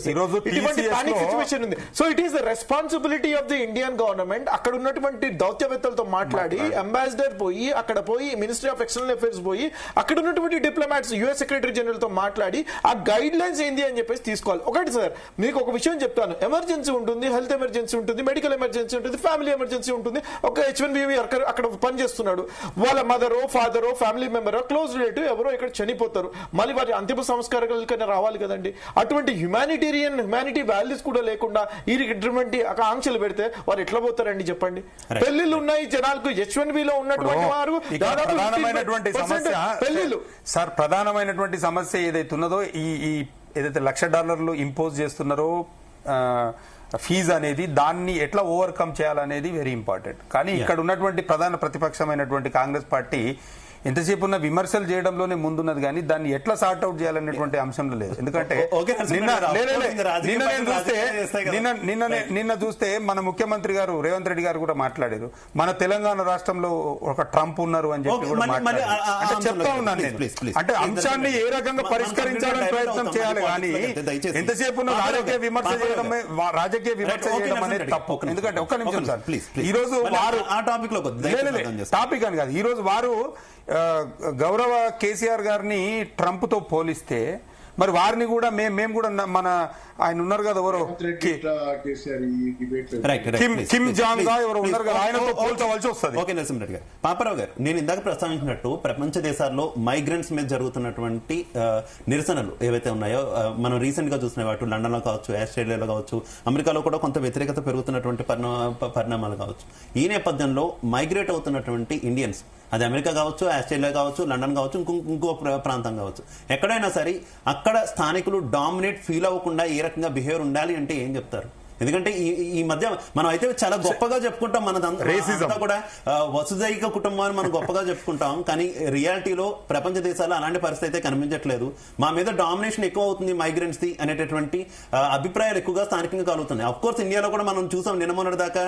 ఇటువంటి పానిక్ సిచ్యువేషన్ ఉంది. So it is the responsibility of the Indian government. అక్కడ ఉన్నటువంటి దౌత్యవేత్తలతో మాట్లాడి, అంబాసిడర్ పోయి, అక్కడ పోయి మినిస్ట్రీ ఆఫ్ ఎక్స్టర్నల్ అఫైర్స్ పోయి, అక్కడ ఉన్నటువంటి డిప్లొమాట్స్, యుఎస్ సెక్రటరీ జనరల్ తో మాట్లాడి ఆ గైడ్ లైన్స్ ఏంది అని చెప్పేసి తీసుకోవాలి. ఒకటి సార్, మీకు ఒక విషయం చెప్తాను. ఎమర్జెన్సీ ఉంటుంది, హెల్త్ ఎమర్జెన్సీ ఉంటుంది, మెడికల్ ఎమర్జెన్సీ ఉంటుంది, ఫ్యామిలీ ఎమర్జెన్సీ ఉంటుంది. ఒక H1B అక్కడ పనిచేస్తున్నాడు, వాళ్ళ మదరో ఫాదరో ఫ్యామిలీ మెంబరో క్లోజ్ రిలేటివ్ ఎవరో ఇక్కడ చనిపోతారు, మళ్ళీ వారి అంతిమ సంస్కారాలకైనా రావాలి కదండి. అటువంటి హ్యుమానిటీ వాల్యూస్ కూడా లేకుండా ఇటువంటి ఆంక్షలు పెడితే వారు ఎట్లా పోతారండి చెప్పండి. పెళ్లిళ్ళు ఉన్నాయి జనాలకు. H1B లో ఉన్నటువంటి వారు పెళ్లిళ్ళు. సార్, ప్రధానమైనటువంటి సమస్య ఏదైతే ఉన్నదో ఈ ఏదైతే $1,00,000 ఇంపోజ్ చేస్తున్నారో ఫీజు అనేది, దాన్ని ఎట్లా ఓవర్కమ్ చేయాలనేది వెరీ ఇంపార్టెంట్. కానీ ఇక్కడ ఉన్నటువంటి ప్రధాన ప్రతిపక్షమైనటువంటి కాంగ్రెస్ పార్టీ ఎంతసేపు ఉన్న విమర్శలు చేయడంలోనే ముందున్నది కానీ దాన్ని ఎట్లా సార్ట్ అవుట్ చేయాలనేటువంటి అంశంలో లేదు. ఎందుకంటే నిన్న చూస్తే మన ముఖ్యమంత్రి గారు రేవంత్ రెడ్డి గారు కూడా మాట్లాడారు, మన తెలంగాణ రాష్ట్రంలో ఒక ట్రంప్ ఉన్నారు అని చెప్పి కూడా మాట్లాడారు. అంటే చెప్తా ఉన్నాను నేను, అంటే అంశాన్ని ఏ రకంగా పరిష్కరించాలని ప్రయత్నం చేయాలి కానీ ఎంతసేపు ఉన్న రాజకీయ విమర్శ చేయడం అనేది తప్పు. ఎందుకంటే ఒక్క నిమిషం సార్, ఈ రోజు వారు టాపిక్ అని కాదు, ఈ రోజు వారు గౌరవ కేసీఆర్ గారిని ట్రంప్ తో పోలిస్తే మరి వారిని కూడా మేము కూడా మన ఆయన ఉన్నారు కదా ఎవరో కిమ్ జాంగ్ ఎవరు ఉన్నారు కదా, ఆయనతో పోల్చవలసి వస్తుంది. ఓకే నరసింహరెడ్డి గారు, పాపారావు గారు, నేను ఇందాక ప్రస్తావించినట్టు ప్రపంచ దేశాల్లో మైగ్రెంట్స్ మీద జరుగుతున్నటువంటి నిరసనలు ఏవైతే ఉన్నాయో మనం రీసెంట్ గా చూసిన వాటి లండన్ లో కావచ్చు, ఆస్ట్రేలియాలో కావచ్చు, అమెరికాలో కూడా కొంత వ్యతిరేకత పెరుగుతున్నటువంటి పరిణామాలు కావచ్చు. ఈ నేపథ్యంలో మైగ్రేట్ అవుతున్నటువంటి ఇండియన్స్, అది అమెరికా కావచ్చు, ఆస్ట్రేలియా కావచ్చు, లండన్ కావచ్చు, ఇంకో ప్రాంతం కావచ్చు, ఎక్కడైనా సరే అక్కడ స్థానికులు డామినేట్ ఫీల్ అవ్వకుండా ఏ రకంగా బిహేవియర్ ఉండాలి అంటే ఏం చెప్తారు? ఎందుకంటే ఈ మధ్య మనం అయితే చాలా గొప్పగా చెప్పుకుంటాం, మనదంతా కూడా వసుదైక కుటుంబాన్ని మనం గొప్పగా చెప్పుకుంటాం, కానీ రియాలిటీలో ప్రపంచ దేశాల్లో అలాంటి పరిస్థితి అయితే కనిపించట్లేదు. మా మీద డామినేషన్ ఎక్కువ అవుతుంది మైగ్రెంట్స్ ది అనేటటువంటి అభిప్రాయాలు ఎక్కువగా స్థానికంగా కలుగుతున్నాయి. అఫ్ కోర్స్ ఇండియాలో కూడా మనం చూసాం, నిన్న మొన్నటి దాకా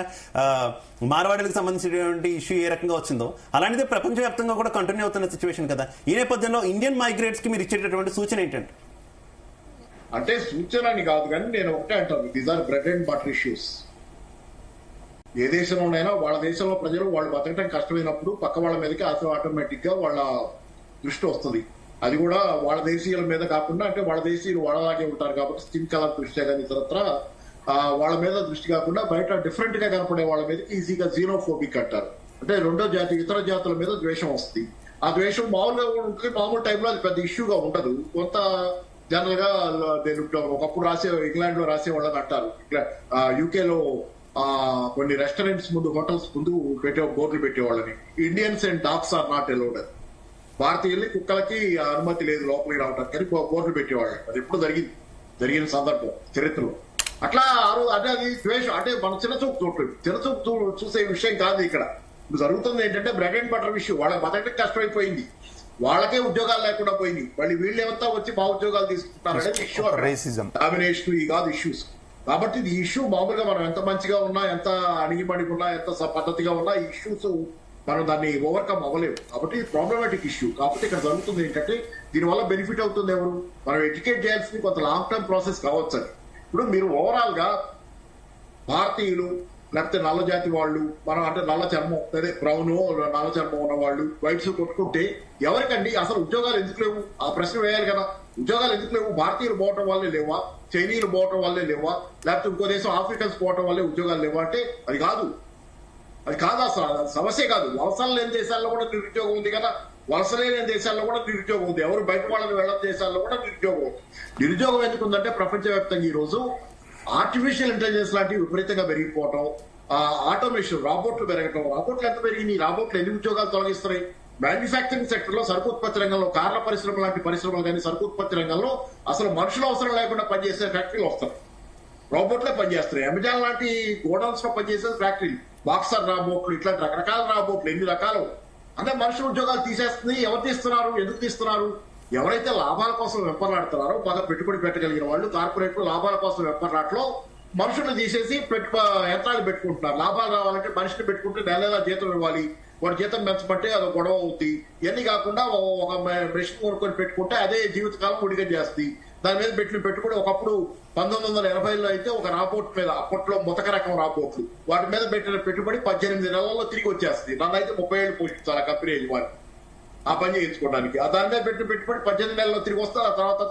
మార్వాడీలకు సంబంధించినటువంటి ఇష్యూ ఏ రకంగా వచ్చిందో అలాంటిదే ప్రపంచవ్యాప్తంగా కూడా కంటిన్యూ అవుతున్న సిచ్యువేషన్ కదా. ఈ నేపథ్యంలో ఇండియన్ మైగ్రేట్స్ కి మీరు ఇచ్చేటటువంటి సూచన ఏంటంటే? అంటే సూచన అని కాదు, కానీ నేను ఒకటే అంటాను, these are bread and butter issues. ఏ దేశంలోనైనా వాళ్ళ దేశంలో ప్రజలు వాళ్ళు బతకడం కష్టమైనప్పుడు పక్క వాళ్ళ మీదకి ఆటోమేటిక్ గా వాళ్ళ దృష్టి వస్తుంది. అది కూడా వాళ్ళ దేశీయుల మీద కాకుండా, అంటే వాళ్ళ దేశీయులు వాళ్ళలాగే ఉంటారు కాబట్టి స్కిన్ కలర్ దృష్ట్యా కానీ ఇతరత్ర వాళ్ళ మీద దృష్టి కాకుండా బయట డిఫరెంట్ గా కనపడే వాళ్ళ మీదకి ఈజీగా జీనోఫోబిక్ అంటారు. అంటే రెండో జాతి ఇతర జాతుల మీద ద్వేషం వస్తుంది. ఆ ద్వేషం మామూలుగా ఉంటుంది, మామూలు టైంలో అది పెద్ద ఇష్యూగా ఉండదు. కొంత జనరల్ గా నేను ఒకప్పుడు ఇంగ్లాండ్ లో రాసేవాళ్ళని అంటారు, యూకేలో కొన్ని రెస్టారెంట్స్ ముందు, హోటల్స్ ముందు బోర్డులు పెట్టేవాళ్ళని, Indians and dogs are not allowed. భారతీయుల్ని కుక్కలకి అనుమతి లేదు లోపలికి రావడానికి అని బోర్డులు పెట్టేవాళ్ళు. అది ఎప్పుడు జరిగిన సందర్భం చరిత్రలో. అట్లా అంటే అది ద్వేషం, అంటే మన చిన్నచూపు చూసే విషయం కాదు. ఇక్కడ జరుగుతుంది ఏంటంటే బ్రెడ్ అండ్ బటర్ ఇష్యూ. వాళ్ళకి బతకడం కష్టమైపోయింది, వాళ్ళకే ఉద్యోగాలు లేకుండా పోయింది, మళ్ళీ వీళ్ళేమంతా వచ్చి మా ఉద్యోగాలు తీసుకుంటారు అనేది ఇష్యూ. డామినేషన్ ఈ కాదు ఇష్యూస్. కాబట్టి ఈ ఇష్యూ మామూలుగా మనం ఎంత మంచిగా ఉన్నా, ఎంత అణిగిమణిగున్నా, ఎంత పద్ధతిగా ఉన్నా ఈ ఇష్యూస్ మనం దాన్ని ఓవర్కమ్ అవ్వలేము. కాబట్టి ప్రాబ్లమాటిక్ ఇష్యూ. కాబట్టి ఇక్కడ జరుగుతుంది ఏంటంటే దీనివల్ల బెనిఫిట్ అవుతుంది ఎవరు? మనం ఎడ్యుకేట్ చేయాల్సింది కొంత లాంగ్ టర్మ్ ప్రాసెస్ కావచ్చు అని. ఇప్పుడు మీరు ఓవరాల్ గా భారతీయులు లేకపోతే నల్ల జాతి వాళ్ళు, మనం అంటే నల్ల చర్మం, అదే బ్రౌన్ నల్ల చర్మం ఉన్న వాళ్ళు, వైట్స్ కొట్టుకుంటే ఎవరికండి అసలు ఉద్యోగాలు ఎందుకు లేవు? ఆ ప్రశ్న వేయాలి కదా. ఉద్యోగాలు ఎందుకు లేవు? భారతీయులు పోవటం వల్లే లేవా? చైనీయులు పోవటం వల్లే లేవా? లేకపోతే ఇంకో దేశం ఆఫ్రికన్స్ పోవటం వల్లే ఉద్యోగాలు లేవా అంటే అది కాదు. అసలు సమస్య కాదు. వలసలు లేని దేశాల్లో కూడా నిరుద్యోగం ఉంది కదా, వలస లేని దేశాల్లో కూడా నిరుద్యోగం ఉంది. ఎవరు బయట వాళ్ళని వెళ్ళని దేశాల్లో కూడా నిరుద్యోగం ఉంది. నిరుద్యోగం ఎందుకు ఉందంటే ప్రపంచవ్యాప్తంగా ఈ రోజు ఆర్టిఫిషియల్ ఇంటెలిజెన్స్ లాంటివి విపరీతంగా పెరిగిపోవటం, ఆటోమేషన్, రాబోట్లు పెరగటం. రాబోట్లు ఎంత పెరిగి రాబోట్లు ఎన్ని ఉద్యోగాలు తొలగిస్తున్నాయి? మ్యానుఫ్యాక్చరింగ్ సెక్టర్ లో, సరుకు ఉత్పత్తి రంగంలో, కార్ల పరిశ్రమ లాంటి పరిశ్రమలు కానీ సరుకు ఉత్పత్తి రంగంలో అసలు మనుషులు అవసరం లేకుండా పనిచేసే ఫ్యాక్టరీలు వస్తాయి, రోబోట్లే పనిచేస్తున్నాయి. అమెజాన్ లాంటి గోడౌన్స్ లో పనిచేసే ఫ్యాక్టరీలు, బాక్సర్ రాబోట్లు, ఇట్లాంటి రకరకాల రాబోట్లు, ఎన్ని రకాలు. అంటే మనుషుల ఉద్యోగాలు తీసేస్తుంది. ఎవరు తీస్తున్నారు? ఎందుకు తీస్తున్నారు? ఎవరైతే లాభాల కోసం వెంపర్లాడుతున్నారో, బాగా పెట్టుబడి పెట్టగలిగిన వాళ్ళు, కార్పొరేట్లు లాభాల కోసం వెంపర్లాట్లో మనుషులు తీసేసి యంత్రాలు పెట్టుకుంటున్నారు. లాభాలు రావాలంటే మనిషిని పెట్టుకుంటే నెల జీతం ఇవ్వాలి, వాడి జీతం పెంచమంటే అది గొడవ అవుతుంది. ఇవన్నీ కాకుండా ఒక మెషిన్ కొనుక్కొని పెట్టుకుంటే అదే జీవితకాలం ఉడిగా చేస్తుంది. దాని మీద పెట్టిన పెట్టుబడి ఒకప్పుడు 1980లో అయితే ఒక రాబోట్ మీద, అప్పట్లో ముతక రకం రాబోట్లు, వాటి మీద పెట్టిన పెట్టుబడి 18 నెలల్లో తిరిగి వచ్చేస్తుంది. నన్ను అయితే 30 ఏళ్ళు పోషించాలి కంపెనీ యజమాని ఆ పని చేయించుకోవడానికి. దాని మీద పెట్టిన పెట్టుబడి 18 నెలల్లో తిరిగి వస్తే ఆ తర్వాత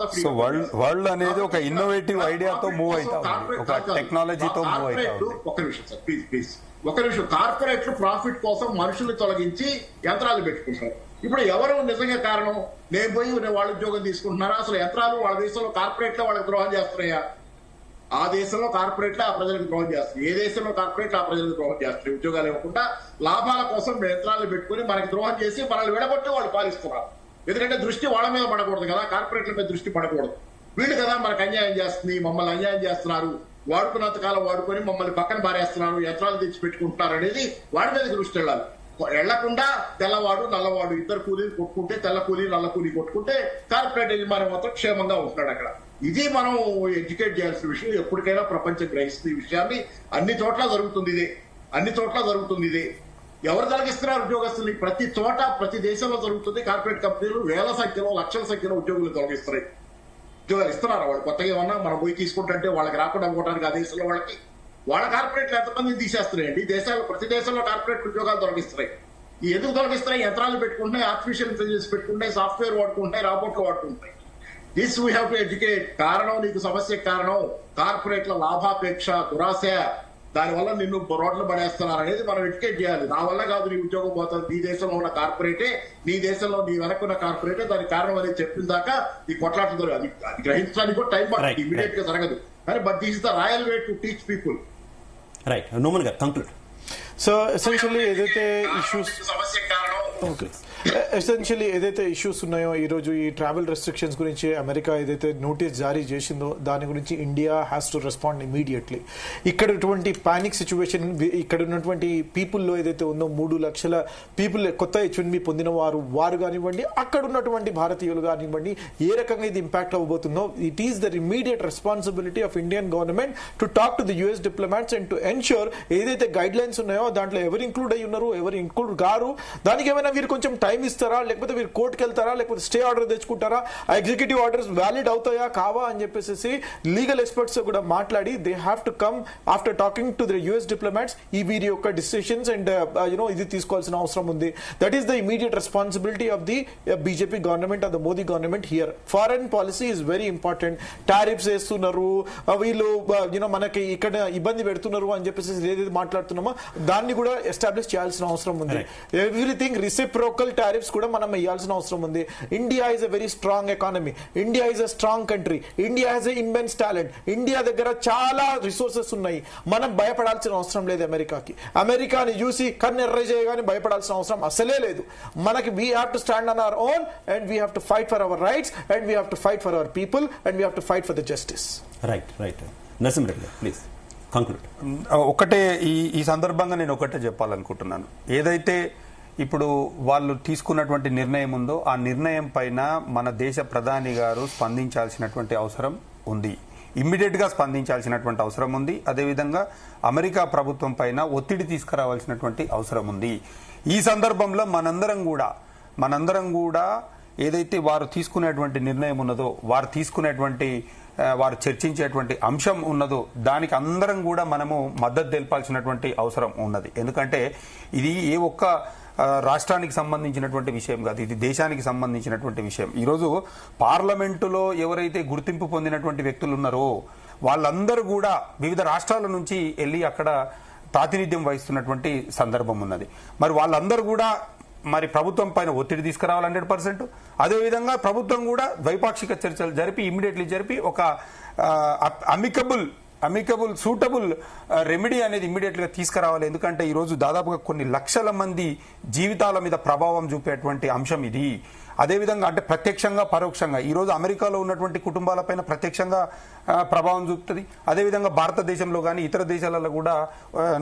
వరల్డ్ అనేది ఒక ఇన్నోవేటివ్ ఐడియాతో మూవ్ అవుతాం, ఒక టెక్నాలజీతో మూవ్ అవుతాం. ఒక నిమిషం సార్, ప్లీజ్ ఒక నిమిషం. కార్పొరేట్లు ప్రాఫిట్ కోసం మనుషుల్ని తొలగించి యంత్రాలు పెట్టుకుంటారు. ఇప్పుడు ఎవరు నిజంగా కారణం? నేను పోయి వాళ్ళ ఉద్యోగం తీసుకుంటున్నారా? అసలు యంత్రాలు వాళ్ళ దేశంలో కార్పొరేట్లే వాళ్ళకి ద్రోహం చేస్తున్నాయా? ఆ దేశంలో కార్పొరేట్లే ఆ ప్రజలకు ద్రోహం చేస్తున్నాయి. ఏ దేశంలో కార్పొరేట్లు ఆ ప్రజలకు ద్రోహం చేస్తున్నాయి? ఉద్యోగాలు ఇవ్వకుండా లాభాల కోసం యంత్రాలు పెట్టుకుని మనకి ద్రోహం చేసి మనల్ని విడగొట్టి వాళ్ళు పాలిస్తున్నారు. ఎందుకంటే దృష్టి వాళ్ళ మీద పడకూడదు కదా, కార్పొరేట్ల మీద దృష్టి పడకూడదు. వీళ్ళు కదా మనకు అన్యాయం చేస్తుంది, మమ్మల్ని అన్యాయం చేస్తున్నారు, వాడుకున్నంత కాలం వాడుకొని మమ్మల్ని పక్కన బారేస్తున్నారు, యంత్రాలు తెచ్చి పెట్టుకుంటున్నారు అనేది వాడి మీద దృష్టి వెళ్ళాలి. వెళ్లకుండా తెల్లవాడు నల్లవాడు ఇద్దరు కూలీలు కొట్టుకుంటే, తెల్ల కూలీ నల్ల కూలీ కొట్టుకుంటే కార్పొరేట్ యజమాని మాత్రం క్షేమంగా ఉంటున్నాడు అక్కడ. ఇది మనం ఎడ్యుకేట్ చేయాల్సిన విషయం. ఎప్పటికైనా ప్రపంచం గ్రహిస్తుంది ఈ విషయాన్ని. అన్ని చోట్ల జరుగుతుంది ఇదే. ఎవరు తొలగిస్తున్నారు ఉద్యోగస్తుల్ని? ప్రతి చోట, ప్రతి దేశంలో జరుగుతుంది. కార్పొరేట్ కంపెనీలు వేల సంఖ్యలో, లక్షల సంఖ్యలో ఉద్యోగులు తొలగిస్తున్నాయి. ఉద్యోగాలు ఇస్తున్నారు వాళ్ళు. కొత్తగా ఏమన్నా మనం పోయి తీసుకుంటుంటే వాళ్ళకి రాకుండా పోవడానికి ఆ దేశంలో వాళ్ళ కార్పొరేట్లు ఎంతమందిని తీసేస్తున్నాయండి. దేశాలు, ప్రతి దేశంలో కార్పొరేట్ ఉద్యోగాలు తొలగిస్తున్నాయి. ఎందుకు తొలగిస్తున్నాయి? యంత్రాలు పెట్టుకుంటున్నాయి, ఆర్టిఫిషియల్ ఇంటెలిజెన్స్ పెట్టుకుంటాయి, సాఫ్ట్వేర్ వాడుకుంటాయి, రాబోట్లు వాడుకుంటాయి. This we have to educate. కారణం, నీకు సమస్యకు కారణం కార్పొరేట్ల లాభాపేక్ష, దురాశ, దానివల్ల నిన్ను రోడ్లు పడేస్తున్నారు అనేది మనం ఎడ్యుకేట్ చేయాలి. నా వల్ల కాదు నీ ఉద్యోగం పోతుంది, నీ దేశంలో ఉన్న కార్పొరేటే, నీ దేశంలో నీ వెనక్కున్న కార్పొరేటే దానికి కారణం అనేది చెప్పిన దాకా ఈ కొట్లాటలు అది గ్రహించడానికి కూడా టైం పడుతుంది, ఇమీడియట్ గా జరగదు. కానీ but this is the royal way to teach people. Right, Noman గారు కంక్లూడ్. సో ఎసెన్షియల్లీ ఏదైతే ఇష్యూస్ సమస్య కారణం ఓకే, ఎసెన్షియలీ ఏదైతే ఇష్యూస్ ఉన్నాయో ఈ రోజు ఈ ట్రావెల్ రెస్ట్రిక్షన్స్ గురించి అమెరికా ఏదైతే నోటీస్ జారీ చేసిందో దాని గురించి India has to respond immediately. ఇక్కడ ఉన్నటువంటి పానిక్ సిచ్యువేషన్, ఇక్కడ ఉన్నటువంటి పీపుల్లో ఏదైతే ఉందో 3 లక్షల పీపుల్ కొత్త H1B పొందిన వారు కానివ్వండి, అక్కడ ఉన్నటువంటి భారతీయులు కానివ్వండి, ఏ రకంగా ఇది ఇంపాక్ట్ అవ్వబోతుందో, it is the immediate responsibility of Indian government to talk to the US diplomats and to ensure ఏదైతే గైడ్ లైన్స్ ఉన్నాయో దాంట్లో ఎవరు ఇంక్లూడ్ అయ్యి ఉన్నారు, ఎవరు ఇంక్లూడ్ గారు, దానికి ఏమైనా వీరు కొంచెం టైం ఇస్తారా, లేకపోతే వీరు కోర్టుకు వెళ్తారా, లేకపోతే స్టే ఆర్డర్ తెచ్చుకుంటారా, ఆ ఎగ్జిక్యూటివ్ ఆర్డర్స్ వ్యాలిడ్ అవుతాయా కావా అని చెప్పేసి లీగల్ ఎక్స్పర్ట్స్ కూడా మాట్లాడి they have to come after talking to the US diplomats ఈ వీరి యొక్క డిసిషన్స్ అండ్ ఇది తీసుకోవాల్సిన అవసరం ఉంది. That is the immediate responsibility of the BJP government of the Modi government here. Foreign policy is very important. Tariffs వేస్తున్నారు, వీళ్ళు మనకి ఇక్కడ ఇబ్బంది పెడుతున్నారు అని చెప్పేసి ఏదైతే మాట్లాడుతున్నామో దాన్ని కూడా ఎస్టాబ్లిష్ చేయాల్సిన అవసరం ఉంది. ఎవ్రీథింగ్ రిసిప్రోకల్ టారిఫ్స్ కూడా మనం వేయాల్సిన అవసరం ఉంది. India is a very strong economy, India is a strong country, India has a immense talent, India దగ్గర చాలా రిసోర్సెస్ ఉన్నాయి. మనం భయపడాల్సిన అవసరం లేదు అమెరికాకి. అమెరికాని చూసి కన్నెర్ర చేయగానే భయపడాల్సిన అవసరం అసలే లేదు. మనకి we have to stand on our own and we have to fight for hour rights and we have to fight for our people and we have to fight for the justice. Right Narasimha Reddy please conclude. ఒకటే ఈ సందర్భంగా నేను ఒకటే చెప్పాలనుకుంటున్నాను. ఏదైతే ఇప్పుడు వాళ్ళు తీసుకున్నటువంటి నిర్ణయం ఉందో ఆ నిర్ణయం పైన మన దేశ ప్రధాని గారు స్పందించాల్సినటువంటి అవసరం ఉంది, ఇమ్మీడియట్ గా స్పందించాల్సినటువంటి అవసరం ఉంది. అదేవిధంగా అమెరికా ప్రభుత్వం పైన ఒత్తిడి తీసుకురావాల్సినటువంటి అవసరం ఉంది. ఈ సందర్భంలో మనందరం కూడా ఏదైతే వారు తీసుకునేటువంటి నిర్ణయం ఉన్నదో, వారు చర్చించేటువంటి అంశం ఉన్నదో దానికి అందరం కూడా మనము మద్దతు తెలపాల్సినటువంటి అవసరం ఉన్నది. ఎందుకంటే ఇది ఏ ఒక్క రాష్ట్రానికి సంబంధించినటువంటి విషయం కాదు, ఇది దేశానికి సంబంధించినటువంటి విషయం. ఈరోజు పార్లమెంటులో ఎవరైతే గుర్తింపు పొందినటువంటి వ్యక్తులు ఉన్నారో వాళ్ళందరూ కూడా వివిధ రాష్ట్రాల నుంచి వెళ్ళి అక్కడ ప్రాతినిధ్యం వహిస్తున్నటువంటి సందర్భం ఉన్నది. మరి వాళ్ళందరూ కూడా ప్రభుత్వం పైన ఒత్తిడి తీసుకురావాలి 100%. అదేవిధంగా ప్రభుత్వం కూడా ద్వైపాక్షిక చర్చలు జరిపి ఒక అమికబుల్ సూటబుల్ రెమెడీ అనేది ఇమ్మీడియట్ గా తీసుకురావాలి. ఎందుకంటే ఈ రోజు దాదాపుగా కొన్ని లక్షల మంది జీవితాల మీద ప్రభావం చూపేటువంటి అంశం ఇది. అదేవిధంగా అంటే ప్రత్యక్షంగా పరోక్షంగా ఈ రోజు అమెరికాలో ఉన్నటువంటి కుటుంబాలపైన ప్రత్యక్షంగా ప్రభావం చూపుతుంది. అదేవిధంగా భారతదేశంలో కానీ ఇతర దేశాలలో కూడా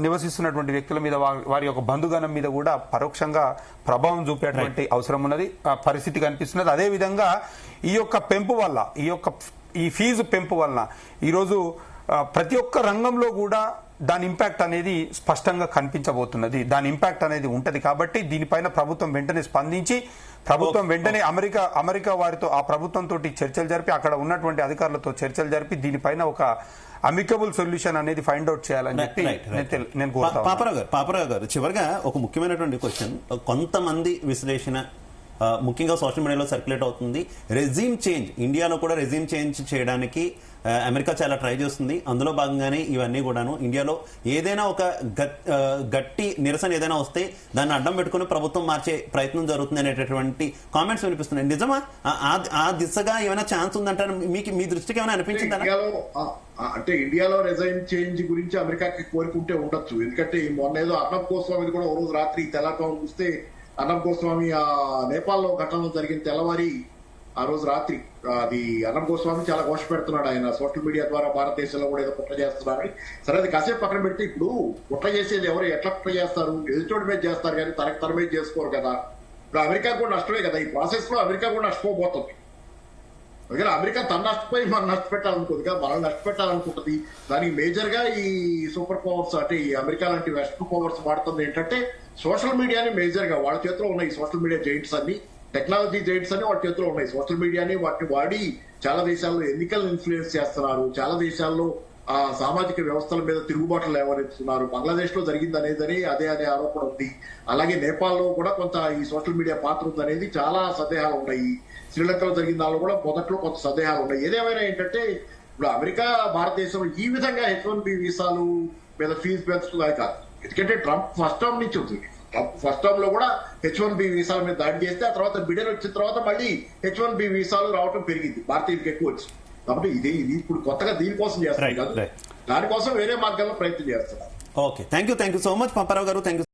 నివసిస్తున్నటువంటి వ్యక్తుల మీద, వారి యొక్క బంధుగణం మీద కూడా పరోక్షంగా ప్రభావం చూపేటువంటి అవసరం ఉన్నది, పరిస్థితి కనిపిస్తున్నది. అదేవిధంగా ఈ యొక్క పెంపు వల్ల, ఈ ఫీజు పెంపు వలన ఈరోజు ప్రతి ఒక్క రంగంలో కూడా దాని ఇంపాక్ట్ అనేది స్పష్టంగా కనిపించబోతున్నది, దాని ఇంపాక్ట్ అనేది ఉంటది. కాబట్టి దీనిపైన ప్రభుత్వం వెంటనే స్పందించి వెంటనే అమెరికా వారితో ఆ ప్రభుత్వంతో చర్చలు జరిపి అక్కడ ఉన్నటువంటి అధికారులతో చర్చలు జరిపి దీనిపైన ఒక అమికబుల్ సొల్యూషన్ అనేది ఫైండ్ అవుట్ చేయాలని చెప్పి నేను కోరుతాను. పాపరావు గారు చివరిగా ఒక ముఖ్యమైనటువంటి క్వశ్చన్, కొంతమంది విశ్లేషణ ముఖ్యంగా సోషల్ మీడియాలో సర్క్యులేట్ అవుతుంది, రెజ్యూమ్ చేంజ్, ఇండియాలో కూడా రెజ్యూమ్ చేంజ్ చేయడానికి అమెరికా చాలా ట్రై చేస్తుంది. అందులో భాగంగానే ఇవన్నీ కూడాను ఇండియాలో ఏదైనా ఒక గట్టి నిరసన ఏదైనా వస్తే దాన్ని అడ్డం పెట్టుకుని ప్రభుత్వం మార్చే ప్రయత్నం జరుగుతుంది అనేటటువంటి కామెంట్స్ వినిపిస్తున్నాయి. నిజమా? ఆ దిశగా ఏమైనా ఛాన్స్ ఉందంటారు? మీ దృష్టికి ఏమైనా అనిపించిందా? అంటే ఇండియాలో రిజైన్ చేంజ్ గురించి అమెరికాకి కోరుకుంటే ఉండొచ్చు. ఎందుకంటే మొన్న ఏదో అర్నబ్ గోస్వామి కూడా ఓ రోజు రాత్రి తెల్లవారు చూస్తే అర్నబ్ గోస్వామి ఆ నేపాల్లో ఘటనలో జరిగిన తెల్లవారి ఆ రోజు రాత్రి అది అర్నబ్ గోస్వామి చాలా ఘోష పెడుతున్నాడు. ఆయన సోషల్ మీడియా ద్వారా భారతదేశంలో కూడా ఏదో కుట్ర చేస్తున్నారని. సరే, అది కాసేపు పక్కన పెడితే ఇప్పుడు కుట్ర చేసేది ఎవరు, ఎట్లా కుట్ర చేస్తారు? ఎదుటోడి మీద చేస్తారు కానీ తన మీద చేసుకోరు కదా. ఇప్పుడు అమెరికా కూడా నష్టమే కదా, ఈ ప్రాసెస్ లో అమెరికా కూడా నష్టపోబోతుంది. అందుకని అమెరికా తను నష్టపోయి మనం నష్టపెట్టాలనుకుంది కదా, మనం నష్టపెట్టాలనుకుంటుంది. దానికి మేజర్ గా ఈ సూపర్ పవర్స్ అంటే ఈ అమెరికా లాంటి వెస్టర్న్ పవర్స్ వాడుతుంది ఏంటంటే సోషల్ మీడియాని మేజర్ గా వాళ్ళ చేతిలో ఉన్నాయి. సోషల్ మీడియా జైంట్స్ అన్ని, టెక్నాలజీ జైంట్స్ అన్ని వాళ్ళ చేతిలో ఉన్నాయి. సోషల్ మీడియాని వాటిని వాడి చాలా దేశాల్లో ఎన్నికలను ఇన్ఫ్లుయెన్స్ చేస్తున్నారు, చాలా దేశాల్లో సామాజిక వ్యవస్థల మీద తిరుగుబాట్లు లేవనెత్తుతున్నారు. బంగ్లాదేశ్ లో జరిగింది అనేది అదే ఆరోపణ ఉంది. అలాగే నేపాల్లో కూడా కొంత ఈ సోషల్ మీడియా పాత్ర ఉందనేది చాలా సందేహాలు ఉన్నాయి. శ్రీలంకలో జరిగిన దానిలో కూడా మొదట్లో కొంత సందేహాలు ఉన్నాయి. ఏదేమైనా ఏంటంటే ఇప్పుడు అమెరికా భారతదేశంలో ఈ విధంగా H1B వీసాలు మీద ఫీజు పెంచుతుంది కాదు. ఎందుకంటే ట్రంప్ ఫస్ట్ టర్మ్ నుంచి ఉంది. ట్రంప్ ఫస్ట్ టర్మ్ లో కూడా H1B వీసాల మీద దాడి చేస్తే ఆ తర్వాత బిడెన్ వచ్చిన తర్వాత మళ్ళీ H1B వీసాలు రావడం పెరిగింది, భారతీయులకు ఎక్కువ వచ్చింది. కాబట్టి ఇది ఇప్పుడు కొత్తగా దీనికోసం చేస్తారు కాదు, దానికోసం వేరే మార్గాల్లో ప్రయత్నం చేస్తున్నారు. Okay, thank you so much Paparao గారు. Thank you.